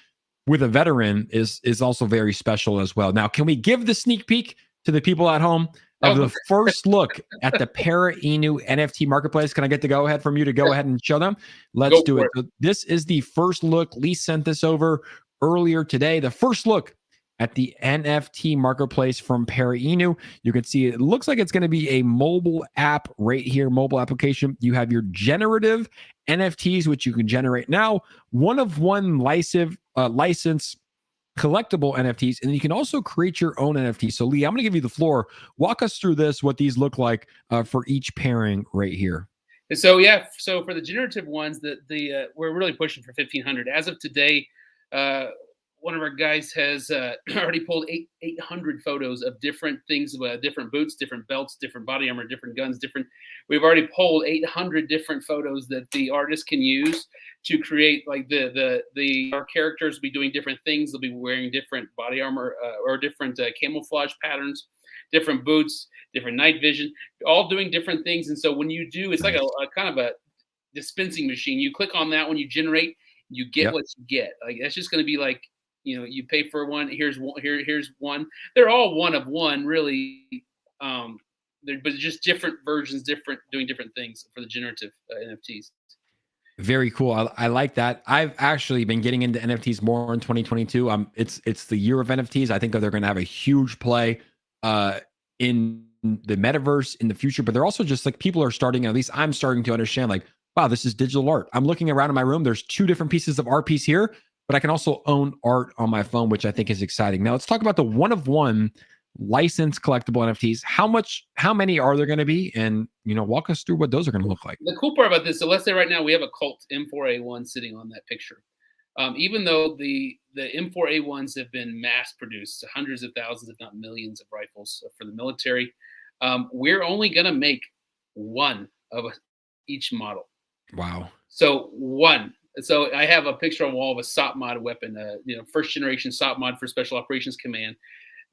with a veteran is also very special as well. Now, can we give the sneak peek to the people at home of the first look at the Para Inu NFT marketplace? Can I get the go ahead from you to go ahead and show them? Let's do it. So this is the first look. Lee sent this over earlier today. The first look at the NFT marketplace from Para Inu. You can see it looks like it's going to be a mobile app right here, mobile application. You have your generative NFTs, which you can generate now, one of one license collectible NFTs, and you can also create your own NFT. So Lee, I'm going to give you the floor. Walk us through this, what these look like for each pairing right here. So yeah, so for the generative ones, we're really pushing for 1,500 as of today. One of our guys has already pulled 800 photos of different things, different boots, different belts, different body armor, different guns, different. We've already pulled 800 different photos that the artist can use to create, like our characters will be doing different things. They'll be wearing different body armor or different camouflage patterns, different boots, different night vision, all doing different things. And so when you do, it's like a kind of a dispensing machine. You click on that when you generate, you get what you get. Like that's just going to be like, you pay for one. Here's one. Here's one. They're all one of one, really. But just different versions, doing different things for the generative NFTs. Very cool. I like that. I've actually been getting into NFTs more in 2022. It's the year of NFTs. I think that they're going to have a huge play in the metaverse in the future. But they're also just like people are starting. At least I'm starting to understand. Like, wow, this is digital art. I'm looking around in my room. There's 2 different pieces of art piece here, but I can also own art on my phone, which I think is exciting. Now let's talk about the one of one licensed collectible NFTs. How many are there going to be? And, walk us through what those are going to look like. The cool part about this, so let's say right now we have a Colt M4A1 sitting on that picture. Even though the M4A1s have been mass produced, hundreds of thousands, if not millions of rifles for the military, we're only going to make one of each model. Wow. So one. So I have a picture on the wall of a SOP mod weapon, first generation SOP mod for Special Operations Command.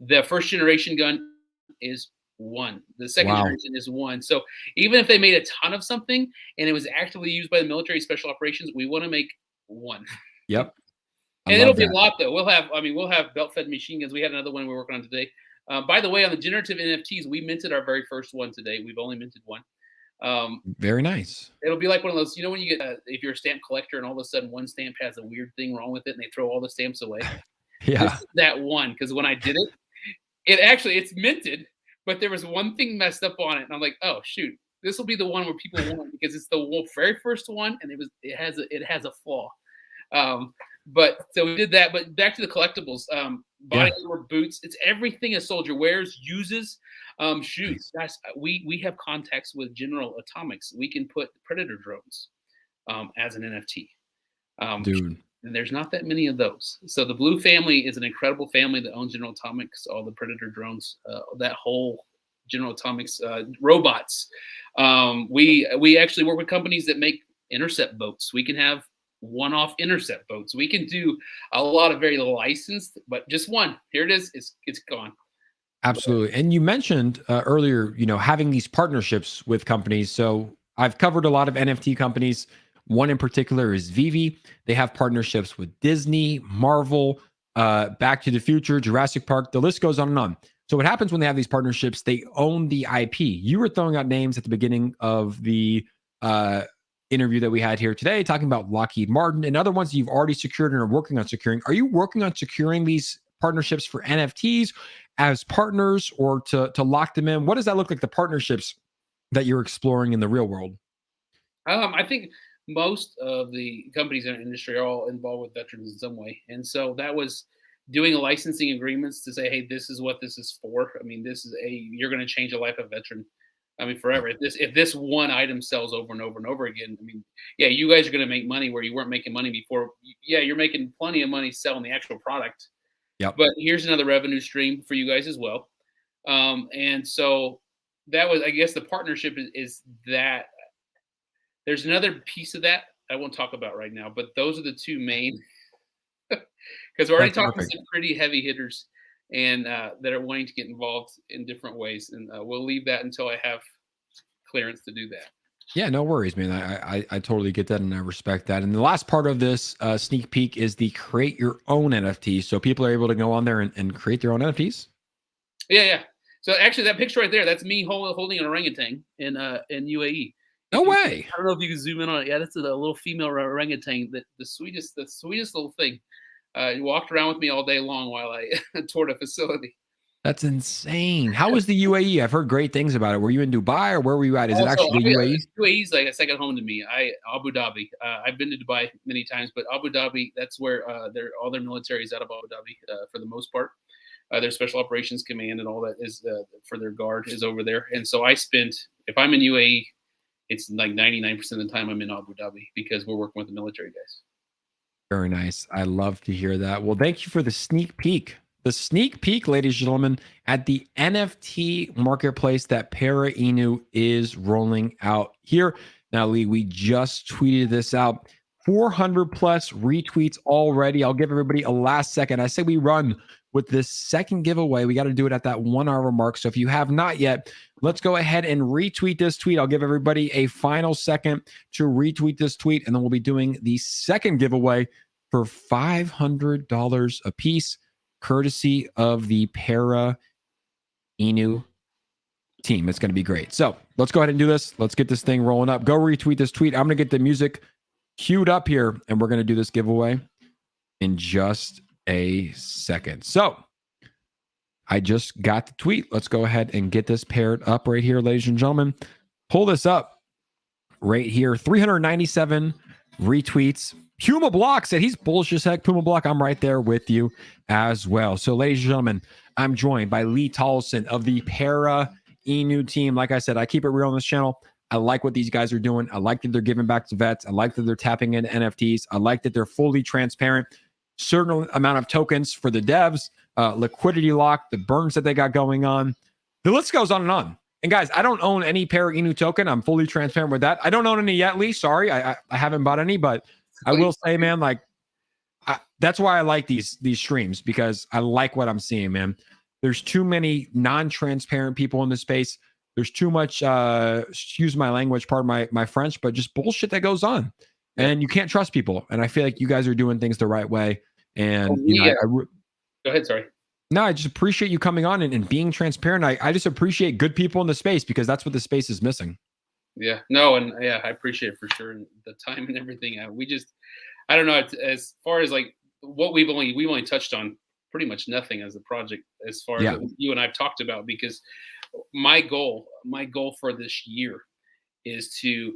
The first generation gun is one. The second generation is one. So even if they made a ton of something and it was actively used by the military special operations, we want to make one. Yep. And it'll be a lot though. We'll have belt-fed machine guns. We had another one we're working on today. By the way, on the generative NFTs, we minted our very first one today. We've only minted one. Very nice. It'll be like one of those, when you get if you're a stamp collector and all of a sudden one stamp has a weird thing wrong with it and they throw all the stamps away. Yeah. That one, because when I did it's minted, but there was one thing messed up on it, and I'm like, oh shoot, this will be the one where people want it because it's the very first one, and it has a flaw. But so we did that. But back to the collectibles, body armor, boots, it's everything a soldier wears, uses, shoots. Guys, we have contacts with General Atomics. We can put Predator drones as an NFT. Dude. And there's not that many of those. So the Blue family is an incredible family that owns General Atomics, all the Predator drones, that whole General Atomics robots. We actually work with companies that make intercept boats. We can have one-off intercept boats. We can do a lot of very licensed, but just one. Here it is. It's gone. Absolutely. And you mentioned earlier, having these partnerships with companies. So I've covered a lot of NFT companies. One in particular is Vivi. They have partnerships with Disney, Marvel, Back to the Future, Jurassic Park. The list goes on and on. So what happens when they have these partnerships? They own the IP. You were throwing out names at the beginning of the interview that we had here today, talking about Lockheed Martin and other ones that you've already secured and are working on securing. Are you working on securing these partnerships for NFTs as partners or to lock them in? What does that look like, the partnerships that you're exploring in the real world? I think most of the companies in our industry are all involved with veterans in some way. And so that was doing licensing agreements to say, hey, this is what this is for. I mean, you're going to change the life of a veteran. I mean, forever. If this one item sells over and over and over again, I mean, yeah, you guys are going to make money where you weren't making money before. Yeah, you're making plenty of money selling the actual product. Yeah. But here's another revenue stream for you guys as well. And so that was, I guess, the partnership is that. There's another piece of that I won't talk about right now, but those are the two main, because we're already talking to some pretty heavy hitters and that are wanting to get involved in different ways. And we'll leave that until I have clearance to do that. Yeah, no worries, man. I totally get that and I respect that. And the last part of this sneak peek is the create your own NFT. So people are able to go on there and create their own NFTs. Yeah. So actually that picture right there, that's me holding an orangutan in UAE. No way. I don't know if you can zoom in on it. Yeah, that's a little female orangutan. The sweetest little thing. He walked around with me all day long while I toured a facility. That's insane. How was the UAE? I've heard great things about it. Were you in Dubai or where were you at? Is it Also, actually the UAE? UAE's like a second home to me. Abu Dhabi. I've been to Dubai many times, but Abu Dhabi, that's where all their military is out of Abu Dhabi for the most part. Their special operations command and all that is for their guard is over there. And so if I'm in UAE, it's like 99% of the time I'm in Abu Dhabi because we're working with the military guys. Very nice. I love to hear that. Well, thank you for the sneak peek. The sneak peek, ladies and gentlemen, at the NFT marketplace that Para Inu is rolling out here. Now, Lee, we just tweeted this out. 400 plus retweets already. I'll give everybody a last second. I say we run with this second giveaway. We got to do it at that 1 hour mark. So if you have not yet, let's go ahead and retweet this tweet. I'll give everybody a final second to retweet this tweet, and then we'll be doing the second giveaway for $500 a piece, courtesy of the Para Inu team. It's going to be great. So let's go ahead and do this. Let's get this thing rolling up. Go retweet this tweet. I'm going to get the music queued up here, and we're going to do this giveaway in just a second. So I just got the tweet. Let's go ahead and get this paired up right here, ladies and gentlemen. Pull this up right here. 397 retweets. Puma Block said he's bullish as heck. Puma Block, I'm right there with you as well. So, ladies and gentlemen, I'm joined by Lee Tolleson of the Para Inu team. Like I said, I keep it real on this channel. I like what these guys are doing. I like that they're giving back to vets. I like that they're tapping into NFTs. I like that they're fully transparent. Certain amount of tokens for the devs, liquidity lock, the burns that they got going on. The list goes on and on. And guys, I don't own any Para Inu token. I'm fully transparent with that. I don't own any yet, Lee. Sorry, I haven't bought any, but I will say, man, like that's why I like these streams, because I like what I'm seeing, man. There's too many non-transparent people in this space. There's too much, excuse my language, pardon my French, but just bullshit that goes on. And you can't trust people. And I feel like you guys are doing things the right way. And go ahead, sorry. No, I just appreciate you coming on and being transparent. I just appreciate good people in the space, because that's what the space is missing. Yeah, no, and yeah, I appreciate it for sure, and the time and everything. I don't know, as far as like what we've only touched on pretty much nothing as a project, as far as what you and I've talked about, because my goal for this year is to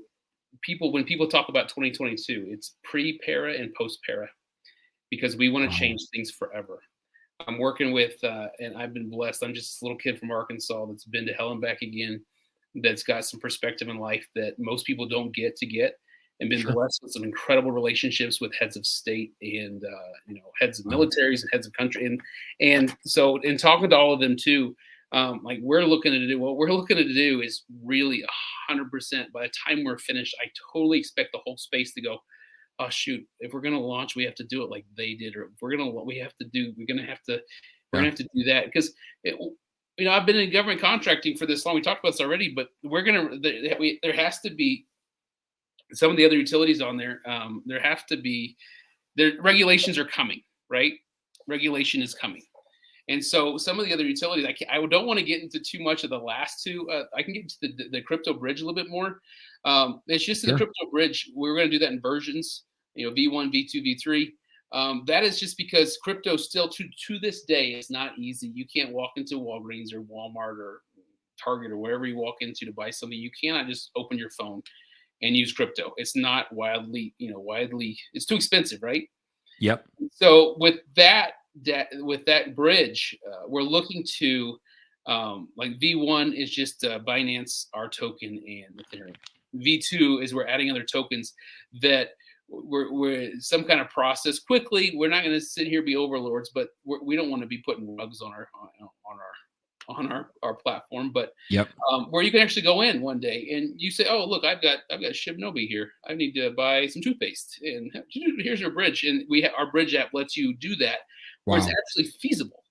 when people talk about 2022, it's pre-para and post-para, because we want to change things forever. I'm working with, and I've been blessed. I'm just this little kid from Arkansas that's been to hell and back again, that's got some perspective in life that most people don't get, and been blessed with some incredible relationships with heads of state and heads of militaries and heads of country, and so in talking to all of them too, like what we're looking to do is really 100%. By the time we're finished, I totally expect the whole space to go, oh shoot, if we're gonna launch, we have to do it like they did, or if we're gonna have to do that, because I've been in government contracting for this long. We talked about this already, but there has to be some of the other utilities on there. Their regulations are coming, right? Regulation is coming. And so some of the other utilities, I don't want to get into too much of the last two. I can get into the crypto bridge a little bit more. It's just in the crypto bridge. We're going to do that in versions, V1, V2, V3. That is just because crypto still to this day is not easy. You can't walk into Walgreens or Walmart or Target or wherever you walk into to buy something. You cannot just open your phone and use crypto. It's not it's too expensive, right? Yep. So with that bridge, we're looking to like V1 is just Binance, our token, and Ethereum. V2 is we're adding other tokens that we're some kind of process quickly. We're not going to sit here and be overlords, but we don't want to be putting rugs on our platform. But where you can actually go in one day and you say, oh look, I've got Shibnobi here. I need to buy some toothpaste, and here's our bridge, and our bridge app lets you do that. Where it's actually feasible.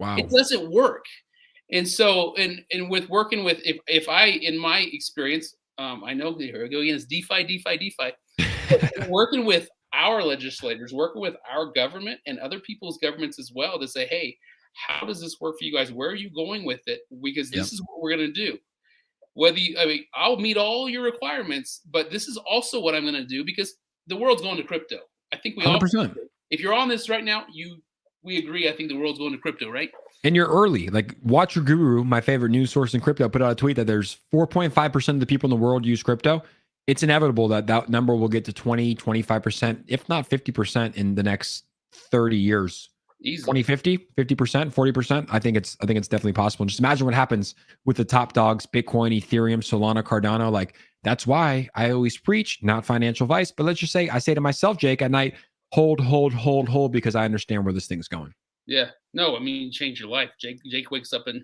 Wow. It doesn't work. And so, and with working with, if I, in my experience, I know here we go again, it's DeFi. Working with our legislators, working with our government and other people's governments as well to say, hey, how does this work for you guys? Where are you going with it? Because this is what we're going to do. I'll meet all your requirements, but this is also what I'm going to do, because the world's going to crypto. I think we 100%. if you're on this right now, we agree. I think the world's going to crypto, right? And you're early. Like Watch Your Guru, my favorite news source in crypto, put out a tweet that there's 4.5% of the people in the world use crypto. It's inevitable that that number will get to 20, 25%, if not 50% in the next 30 years. Easily. 2050, 50%, 40%. I think it's definitely possible. And just imagine what happens with the top dogs, Bitcoin, Ethereum, Solana, Cardano. Like, that's why I always preach, not financial advice, but let's just say, I say to myself, Jake, at night, hold, because I understand where this thing's going. Yeah. No, I mean, change your life. Jake wakes up and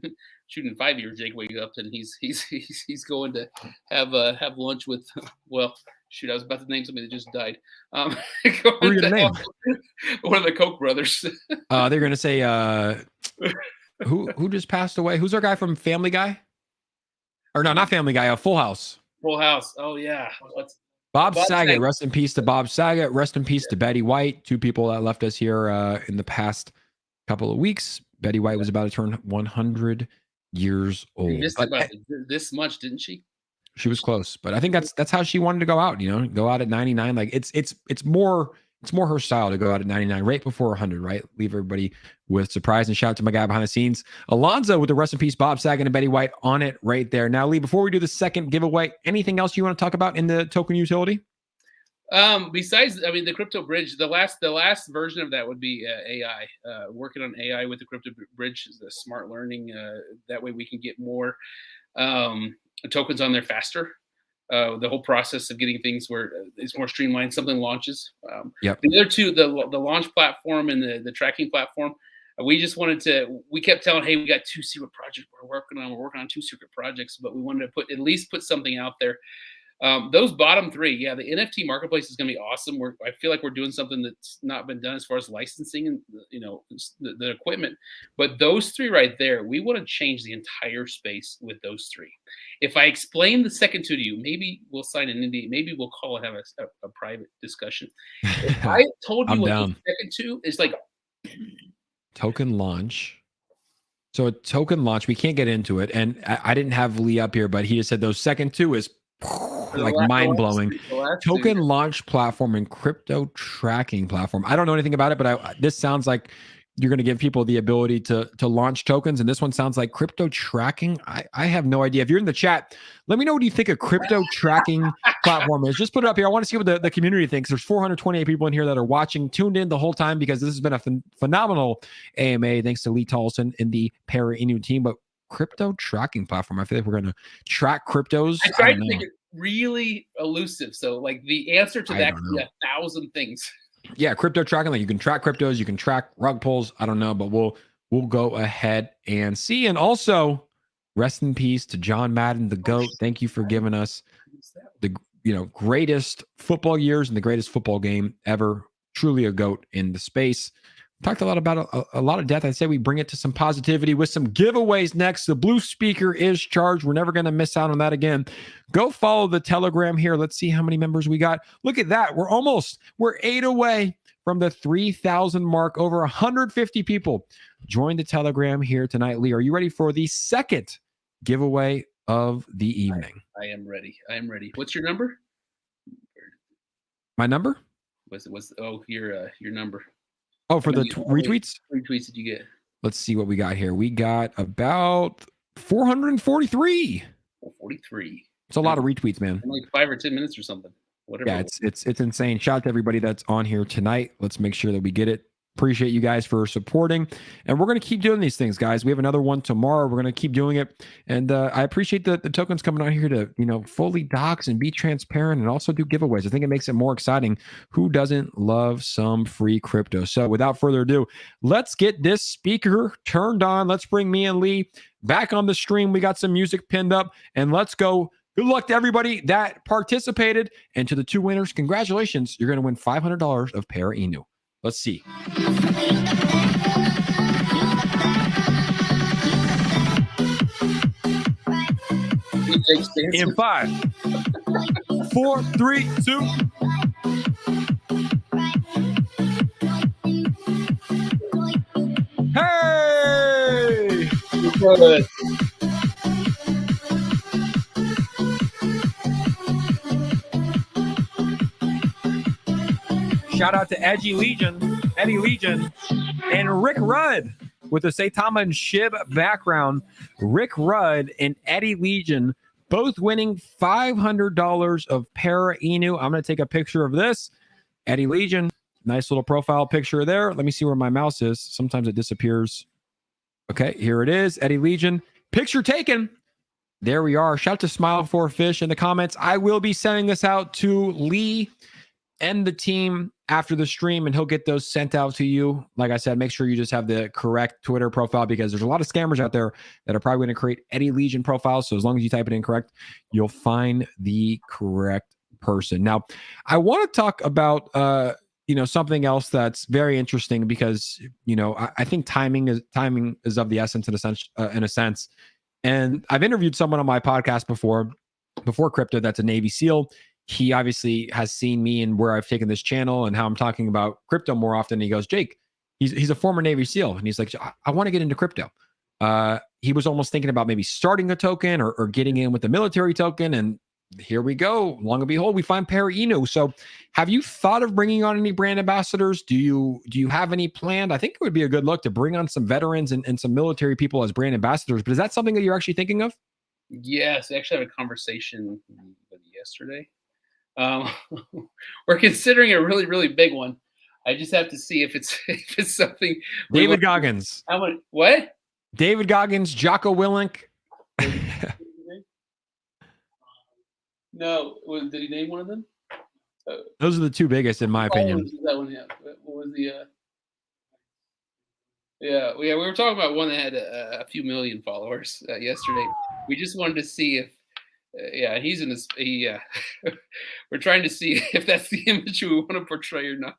shooting 5 years. Jake wakes up and he's going to have lunch with, well, shoot, I was about to name somebody that just died. Who are you gonna name? One of the Koch brothers. They're gonna say who just passed away? Who's our guy from Family Guy? Or no, not Family Guy, Full House. Full House. Oh yeah. Bob Saget. Rest in peace to Bob Saget. Rest in peace to Betty White. Two people that left us here in the past couple of weeks. Betty White was about to turn 100 years old. She missed about this much, didn't she? She was close, but I think that's how she wanted to go out. You know, go out at 99. Like it's more her style to go out at 99 right before 100. Right, leave everybody with surprise. And shout out to my guy behind the scenes, Alonzo, with the rest in peace Bob Saget and Betty White on it right there. Now, Lee, before we do the second giveaway, anything else you want to talk about in the token utility? Besides, I mean, the crypto bridge, the last version of that would be AI, working on AI with the crypto bridge, the smart learning. That way we can get more tokens on there faster. The whole process of getting things where it's more streamlined, something launches. The other two, the launch platform and the tracking platform, we kept telling, hey, we got 2 secret projects we're working on 2 secret projects, but we wanted to at least put something out there. Those bottom 3, yeah, the NFT marketplace is going to be awesome. I feel like we're doing something that's not been done as far as licensing and the equipment. But those 3 right there, we want to change the entire space with those 3. If I explain the second 2 to you, maybe we'll sign an NDA. Maybe we'll call and have a private discussion. If I told you what the second 2 is like, token launch. So a token launch, we can't get into it, and I didn't have Lee up here, but he just said those second 2 is like mind-blowing. Token launch platform and crypto tracking platform. I don't know anything about it, but this sounds like you're going to give people the ability to launch tokens, and this one sounds like crypto tracking. I have no idea. If you're in the chat, let me know what you think a crypto tracking platform is. Just put it up here. I want to see what the community thinks. There's 428 people in here that are watching, tuned in the whole time, because this has been a phenomenal AMA. Thanks to Lee Tolleson and the Para Inu team. But crypto tracking platform, I feel like we're going to track cryptos. I tried to make it really elusive, so like the answer to that could be 1,000 things. Yeah, crypto tracking, like you can track cryptos, you can track rug pulls. I don't know, but we'll go ahead and see. And also, rest in peace to John Madden, the GOAT. Thank you for giving us the greatest football years and the greatest football game ever. Truly a GOAT in the space. Talked a lot about a lot of death. I'd say we bring it to some positivity with some giveaways next. The blue speaker is charged. We're never going to miss out on that again. Go follow the Telegram here. Let's see how many members we got. Look at that. We're 8 away from the 3,000 mark. Over 150 people joined the Telegram here tonight. Lee, are you ready for the second giveaway of the evening? I am ready. What's your number? My number? Your number. Oh, for the retweets? Retweets did you get? Let's see what we got here. We got about 443. 443. It's a lot of retweets, man. Like 5 or 10 minutes or something. Whatever. Yeah, it's insane. Shout out to everybody that's on here tonight. Let's make sure that we get it. Appreciate you guys for supporting. And we're going to keep doing these things, guys. We have another one tomorrow. We're going to keep doing it. And I appreciate the tokens coming on here to, fully dox and be transparent and also do giveaways. I think it makes it more exciting. Who doesn't love some free crypto? So without further ado, let's get this speaker turned on. Let's bring me and Lee back on the stream. We got some music pinned up, and let's go. Good luck to everybody that participated. And to the 2 winners, congratulations. You're going to win $500 of Para Inu. Let's see. In 5, 4, 3, 2. Hey! Shout out to Edgy Legion. Eddie Legion, and Rick Rudd with the Saitama and Shib background. Rick Rudd and Eddie Legion both winning $500 of Para Inu. I'm going to take a picture of this. Eddie Legion, nice little profile picture there. Let me see where my mouse is. Sometimes it disappears. Okay, here it is. Eddie Legion. Picture taken. There we are. Shout out to Smile for Fish in the comments. I will be sending this out to Lee and the team after the stream, and he'll get those sent out to you. Like I said, make sure you just have the correct Twitter profile, because there's a lot of scammers out there that are probably going to create Eddie Legion profiles. So as long as you type it in correct, you'll find the correct person. Now, I want to talk about something else that's very interesting, because I think timing is of the essence in a sense. And I've interviewed someone on my podcast before crypto that's a Navy SEAL. He obviously has seen me and where I've taken this channel and how I'm talking about crypto more often. And he goes, Jake, he's a former Navy SEAL. And he's like, I want to get into crypto. He was almost thinking about maybe starting a token or getting in with the military token. And here we go. Long and behold, we find Para Inu. So have you thought of bringing on any brand ambassadors? Do you have any planned? I think it would be a good look to bring on some veterans and some military people as brand ambassadors. But is that something that you're actually thinking of? Yes, I actually had a conversation yesterday. We're considering a really, really big one. I just have to see if it's something. David Goggins. What? David Goggins, Jocko Willink. No, did he name one of them? Those are the two biggest, in my opinion. That one, yeah. What was the? Yeah, we were talking about one that had a few million followers yesterday. We just wanted to see if. He's in this. We're trying to see if that's the image we want to portray or not.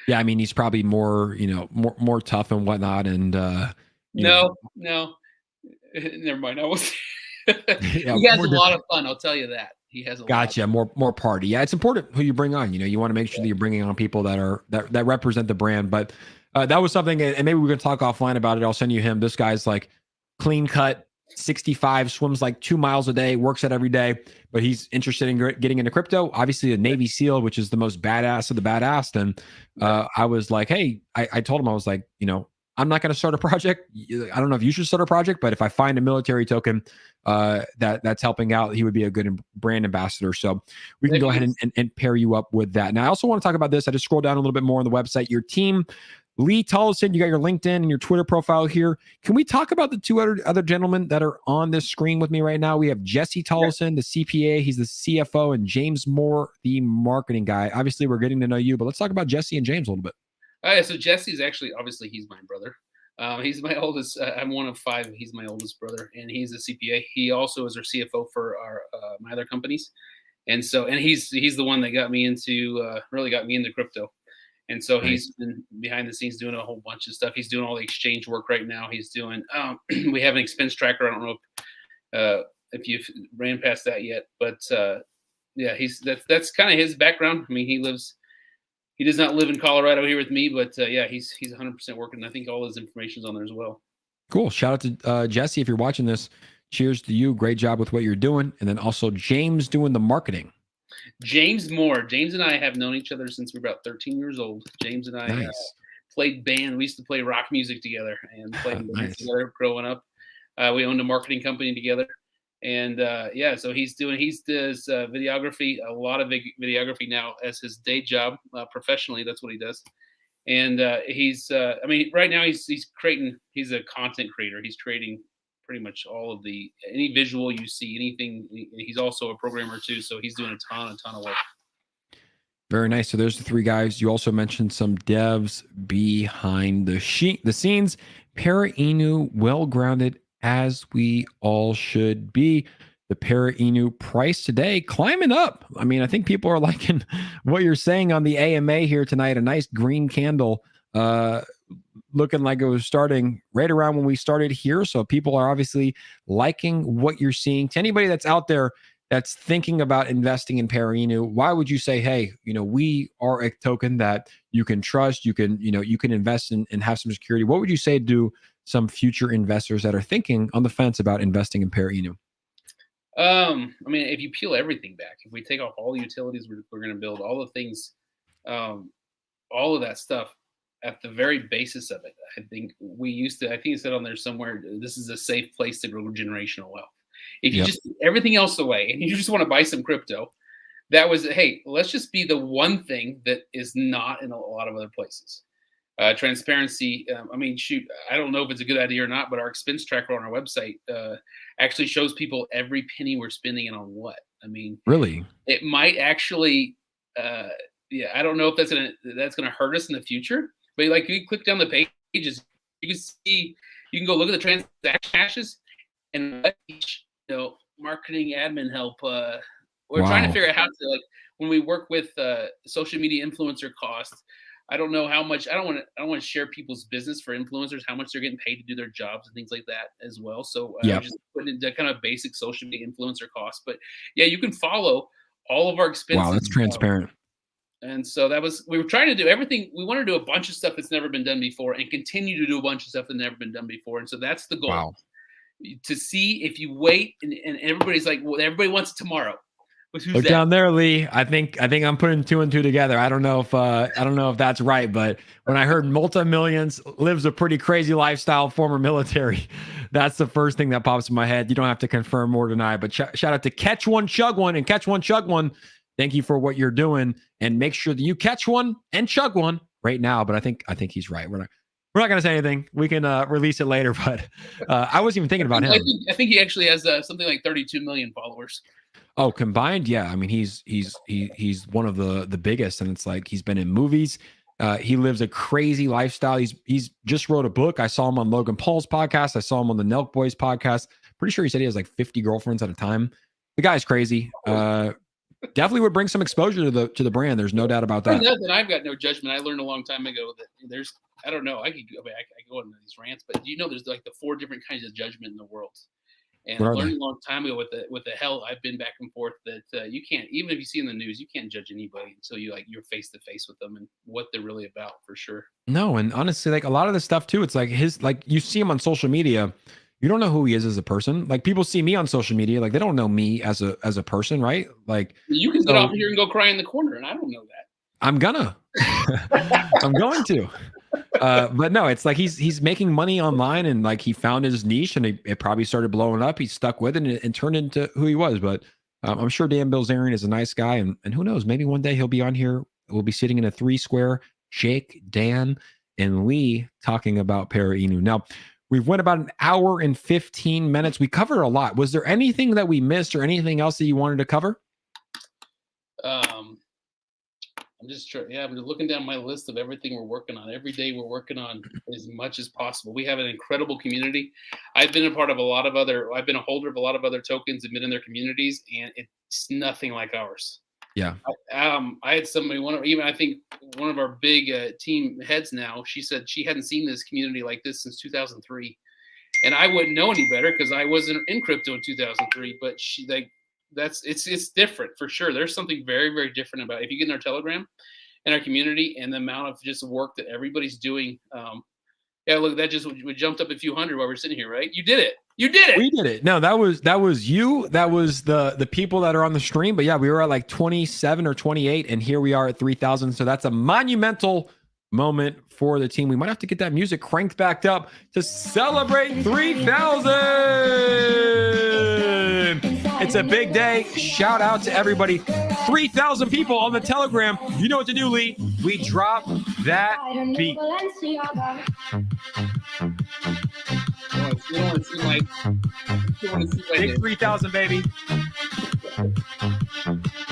Yeah, I mean, he's probably more tough and whatnot. And no, never mind. I was. He has a lot of fun. I'll tell you that. He has a gotcha. lot. More party. Yeah, it's important who you bring on. You want to make sure that you're bringing on people that represent the brand. But that was something, and maybe we're gonna talk offline about it. I'll send you him. This guy's like clean cut. 65, swims like 2 miles a day, works out every day, but he's interested in getting into crypto. Obviously a Navy SEAL, which is the most badass of the badass. And I was like, hey, I told him, I was like, I'm not going to start a project. I don't know if you should start a project, but if I find a military token that's helping out, he would be a good brand ambassador. So we can go ahead and pair you up with that. Now, I also want to talk about this. I just scrolled down a little bit more on the website. Your team, Lee Tolleson, you got your LinkedIn and your Twitter profile here. Can we talk about the two other gentlemen that are on this screen with me right now? We have Jesse Tolleson, the CPA. He's the CFO, and James Moore, the marketing guy. Obviously, we're getting to know you, but let's talk about Jesse and James a little bit. So Jesse's actually, obviously, he's my brother. He's my oldest. I'm one of 5. He's my oldest brother, and he's a CPA. He also is our CFO for our my other companies, and he's the one that got me into crypto. And so he's been behind the scenes doing a whole bunch of stuff. He's doing all the exchange work right now. He's doing. We have an expense tracker. I don't know if you've ran past that yet, but that's kind of his background. I mean, he does not live in Colorado here with me, but he's 100% working. I think all his information's on there as well. Cool. Shout out to Jesse if you're watching this. Cheers to you. Great job with what you're doing, and then also James doing the marketing. James Moore. James and I have known each other since we were about 13 years old. James and I played band. We used to play rock music together and played together growing up. We owned a marketing company together. And so he does videography, a lot of videography now as his day job. Professionally, that's what he does. And right now he's a content creator. He's creating pretty much all of any visual you see, anything. He's also a programmer too, so he's doing a ton of work. Very nice. So there's the 3 guys. You also mentioned some devs behind the scenes. Para Inu, well-grounded as we all should be. The Para Inu price today climbing up. I mean, I think people are liking what you're saying on the AMA here tonight. A nice green candle. Looking like it was starting right around when we started here. So people are obviously liking what you're seeing. To anybody that's out there that's thinking about investing in Para Inu, why would you say, hey, we are a token that you can trust, you can invest in and have some security? What would you say to some future investors that are thinking on the fence about investing in Para Inu? If you peel everything back, if we take off all the utilities we're going to build, all the things, all of that stuff, at the very basis of it, I think it said on there somewhere, this is a safe place to grow generational wealth. If you just everything else away and you just want to buy some crypto, that was, hey, let's just be the one thing that is not in a lot of other places. Transparency. I mean, shoot, I don't know if it's a good idea or not, but our expense tracker on our website actually shows people every penny we're spending and on what. I mean, really, it might actually, I don't know if that's gonna hurt us in the future. But like, you click down the pages, you can see, you can go look at the transaction hashes and each, marketing admin help. We're trying to figure out how to, like, when we work with social media influencer costs. I don't know how much. I don't want to share people's business for influencers, how much they're getting paid to do their jobs and things like that as well. So just put into kind of basic social media influencer costs. But yeah, you can follow all of our expenses. Wow, that's transparent. And so we were trying to do everything. We want to do a bunch of stuff that's never been done before and continue to do a bunch of stuff that's never been done before. And so that's the goal. Wow. To see if you wait and everybody's like, well, everybody wants it tomorrow. Look down there, Lee. I think I'm putting 2 and 2 together. I don't know if that's right, but when I heard multi-millions, lives a pretty crazy lifestyle, former military, that's the first thing that pops in my head. You don't have to confirm or deny, but shout out to Catch One, Chug One, and Catch One, Chug One. Thank you for what you're doing, and make sure that you catch one and chug one right now. But I think he's right. We're not going to say anything. We can release it later. But I wasn't even thinking about him. I think he actually has something like 32 million followers. Oh, combined, yeah. I mean, he's one of the biggest, and it's like he's been in movies. He lives a crazy lifestyle. He's just wrote a book. I saw him on Logan Paul's podcast. I saw him on the Nelk Boys podcast. Pretty sure he said he has like 50 girlfriends at a time. The guy's crazy. Definitely would bring some exposure to the brand. There's no doubt about that. I've got no judgment. I learned a long time ago that I don't know. I go into these rants, but there's like the 4 different kinds of judgment in the world. And I learned a long time ago with the hell I've been back and forth that you can't, even if you see in the news, you can't judge anybody until you're face to face with them and what they're really about, for sure. No, and honestly, like a lot of this stuff too, it's like you see him on social media, you don't know who he is as a person. Like people see me on social media, like they don't know me as a person, right? Like you can get off here and go cry in the corner, and I don't know that. I'm going to. But no, it's like he's making money online, and like he found his niche, and it probably started blowing up. He stuck with it and turned into who he was. But I'm sure Dan Bilzerian is a nice guy, and who knows, maybe one day he'll be on here. We'll be sitting in a 3-square, Jake, Dan, and Lee talking about Para Inu. Now, we've went about an hour and 15 minutes. We covered a lot. Was there anything that we missed or anything else that you wanted to cover? I'm just looking down my list of everything we're working on. Every day we're working on as much as possible. We have an incredible community. I've been a holder of a lot of other tokens and been in their communities, and it's nothing like ours. Yeah. I had somebody, I think one of our big team heads now, she said she hadn't seen this community like this since 2003. And I wouldn't know any better because I wasn't in crypto in 2003, but it's different for sure. There's something very, very different about it. If you get in our Telegram and our community and the amount of just work that everybody's doing. Look, we jumped up a few hundred while we're sitting here, right? You did it. We did it. No, that was you. That was the people that are on the stream. But yeah, we were at like 27 or 28, and here we are at 3,000. So that's a monumental moment for the team. We might have to get that music cranked back up to celebrate 3,000. It's a big day. Shout out to everybody. 3,000 people on the Telegram. You know what to do, Lee. We drop that beat. Big 3,000, baby.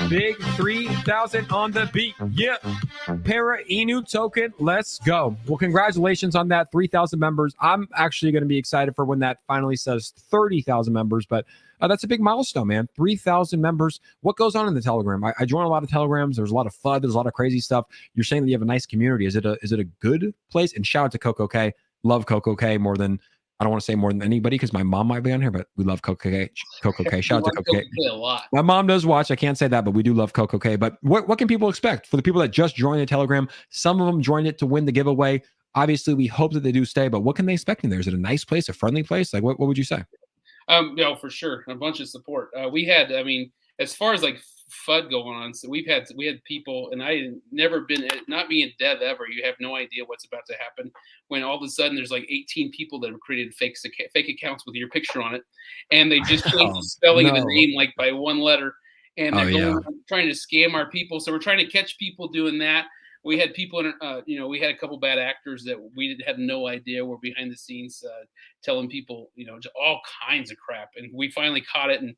Big 3,000 on the beat. Yeah. Para Inu token. Let's go. Well, congratulations on that 3,000 members. I'm actually going to be excited for when that finally says 30,000 members, but that's a big milestone, man. 3,000 members. What goes on in the Telegram? I join a lot of Telegrams. There's a lot of FUD. There's a lot of crazy stuff. You're saying that you have a nice community. Is it a good place? And shout out to Coco K. Love Coco K more than, I don't want to say more than anybody because my mom might be on here, but we love Coco K. Shout out to Coco K. A lot. My mom does watch. I can't say that, but we do love Coco K. But what can people expect? For the people that just joined the Telegram, some of them joined it to win the giveaway. Obviously, we hope that they do stay, but what can they expect in there? Is it a nice place, a friendly place? Like, what would you say? For sure. A bunch of support. We had, as far as like FUD going on. So we had people, and I had never been, not being dev ever. You have no idea what's about to happen when all of a sudden there's like 18 people that have created fake accounts with your picture on it, and they just changed the spelling of the name like by one letter, and they're trying to scam our people. So we're trying to catch people doing that. We had people, we had a couple bad actors that we had no idea were behind the scenes telling people, just all kinds of crap. And we finally caught it. And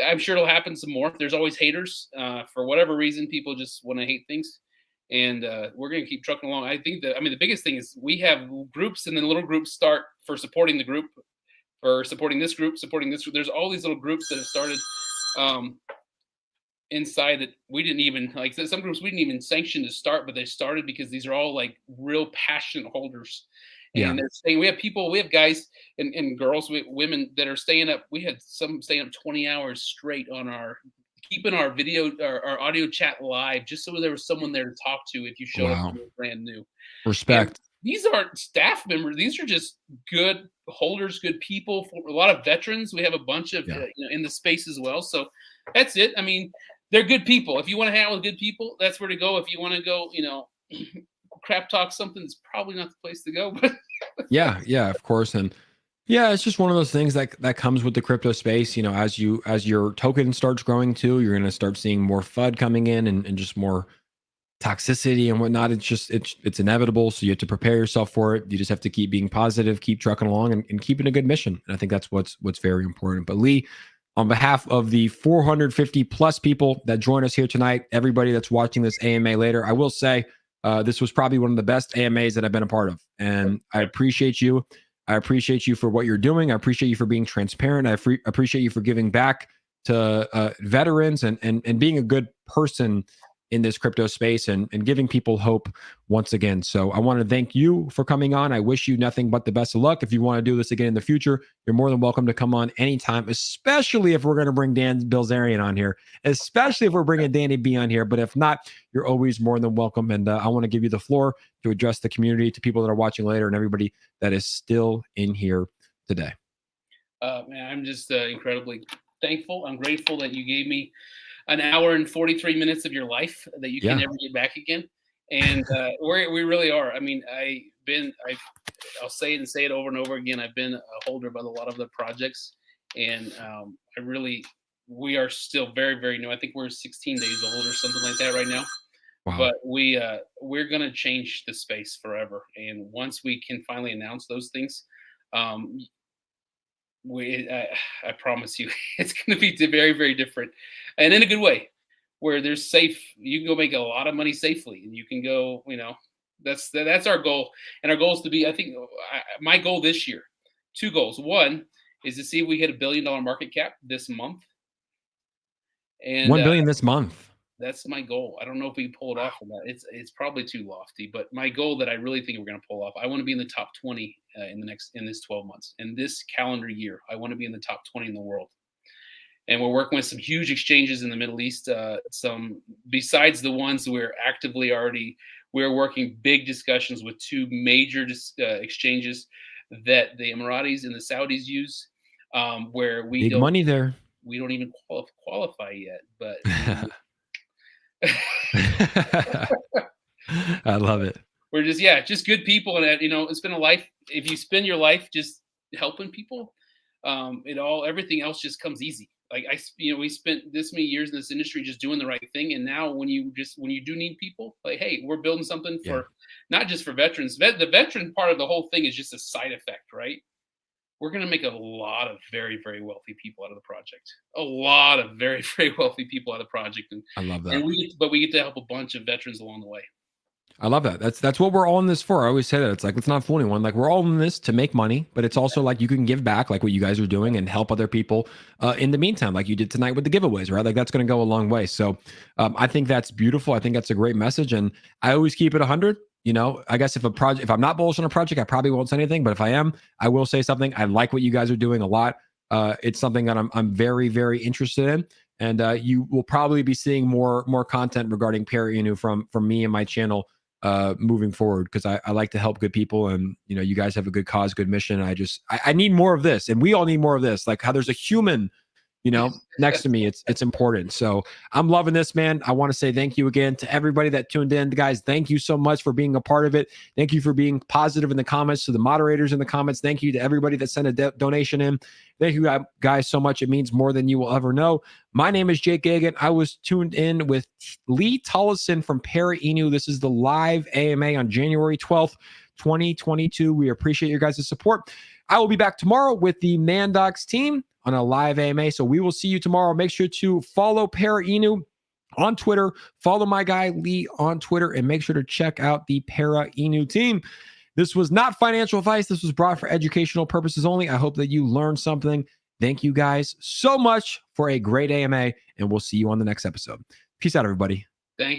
I'm sure it'll happen some more. There's always haters for whatever reason. People just want to hate things. And we're going to keep trucking along. I think the biggest thing is we have groups, and then little groups start for supporting the group, for supporting this group, supporting this group. There's all these little groups that have started inside that we didn't even like. Some groups we didn't even sanction to start, but they started because these are all like real passionate holders. And they're staying. We have guys and girls, women that are staying up. We had some staying up 20 hours straight on keeping our video, our audio chat live, just so there was someone there to talk to if you showed up and you were brand new. Respect. And these aren't staff members. These are just good holders, good people. A lot of veterans. We have a bunch of in the space as well. So that's it. I mean, they're good people. If you want to hang out with good people, that's where to go. If you want to go, crap talk something, it's probably not the place to go. But yeah, of course. And yeah, it's just one of those things that comes with the crypto space. As your token starts growing too, you're going to start seeing more FUD coming in and just more toxicity and whatnot. It's inevitable. So you have to prepare yourself for it. You just have to keep being positive, keep trucking along, and keeping a good mission. And I think that's what's very important. But Lee, on behalf of the 450 plus people that join us here tonight, everybody that's watching this AMA later, I will say this was probably one of the best AMAs that I've been a part of. And I appreciate you. I appreciate you for what you're doing. I appreciate you for being transparent. I appreciate you for giving back to veterans and being a good person in this crypto space and giving people hope once again. So I want to thank you for coming on. I wish you nothing but the best of luck. If you want to do this again in the future, you're more than welcome to come on anytime, especially if we're going to bring Dan Bilzerian on here, especially if we're bringing Danny B on here. But if not, you're always more than welcome. And I want to give you the floor to address the community, to people that are watching later, and everybody that is still in here today. Man, I'm just incredibly thankful. I'm grateful that you gave me an hour and 43 minutes of your life that you can never get back again. And we really are. I mean, I'll say it and say it over and over again. I've been a holder of a lot of the projects, and we are still very, very new. I think we're 16 days old or something like that right now. Wow. But we're going to change the space forever. And once we can finally announce those things, I promise you, it's going to be very, very different, and in a good way, where there's safe. You can go make a lot of money safely, and you can go. That's our goal, and our goal is to be. I think my goal this year, 2 goals. One is to see if we hit $1 billion market cap this month, and 1 billion this month. That's my goal. I don't know if we can pull it off or not. It's probably too lofty, but my goal that I really think we're going to pull off. I want to be in the top 20 in this 12 months. In this calendar year, I want to be in the top 20 in the world. And we're working with some huge exchanges in the Middle East. Some besides the ones we're working big discussions with 2 major exchanges that the Emiratis and the Saudis use, where we big money there. We don't even qualify yet, but. I love it. We're just good people, and it's been a life. If you spend your life just helping people, everything else just comes easy. Like we spent this many years in this industry just doing the right thing, and now when you do need people, like, hey, we're building something for not just for veterans. The veteran part of the whole thing is just a side effect, right? We're going to make a lot of very, very wealthy people out of the project. A lot of very, very wealthy people out of the project. And I love that. And we get to help a bunch of veterans along the way. I love that. That's what we're all in this for. I always say that. It's like, let's not fool anyone. Like, we're all in this to make money, but it's also like you can give back, like what you guys are doing, and help other people in the meantime, like you did tonight with the giveaways, right? Like, that's going to go a long way. So I think that's beautiful. I think that's a great message. And I always keep it 100. I guess if I'm not bullish on a project, I probably won't say anything. But if I am, I will say something. I like what you guys are doing a lot. It's something that I'm very, very interested in. And you will probably be seeing more content regarding Para Inu from me and my channel moving forward, because I like to help good people, and you guys have a good cause, good mission. I need more of this, and we all need more of this. Like how there's a human next to me. It's important. So I'm loving this, man. I want to say thank you again to everybody that tuned in. Guys, thank you so much for being a part of it. Thank you for being positive in the comments, to the moderators in the comments. Thank you to everybody that sent a donation in. Thank you guys so much. It means more than you will ever know. My name is Jake Gagan. I was tuned in with Lee Tolleson from Para Inu. This is the live AMA on January 12th, 2022. We appreciate your guys' support. I will be back tomorrow with the Mandox team on a live AMA. So we will see you tomorrow. Make sure to follow Para Inu on Twitter. Follow my guy Lee on Twitter, and make sure to check out the Para Inu team. This was not financial advice. This was brought for educational purposes only. I hope that you learned something. Thank you guys so much for a great AMA, and we'll see you on the next episode. Peace out, everybody.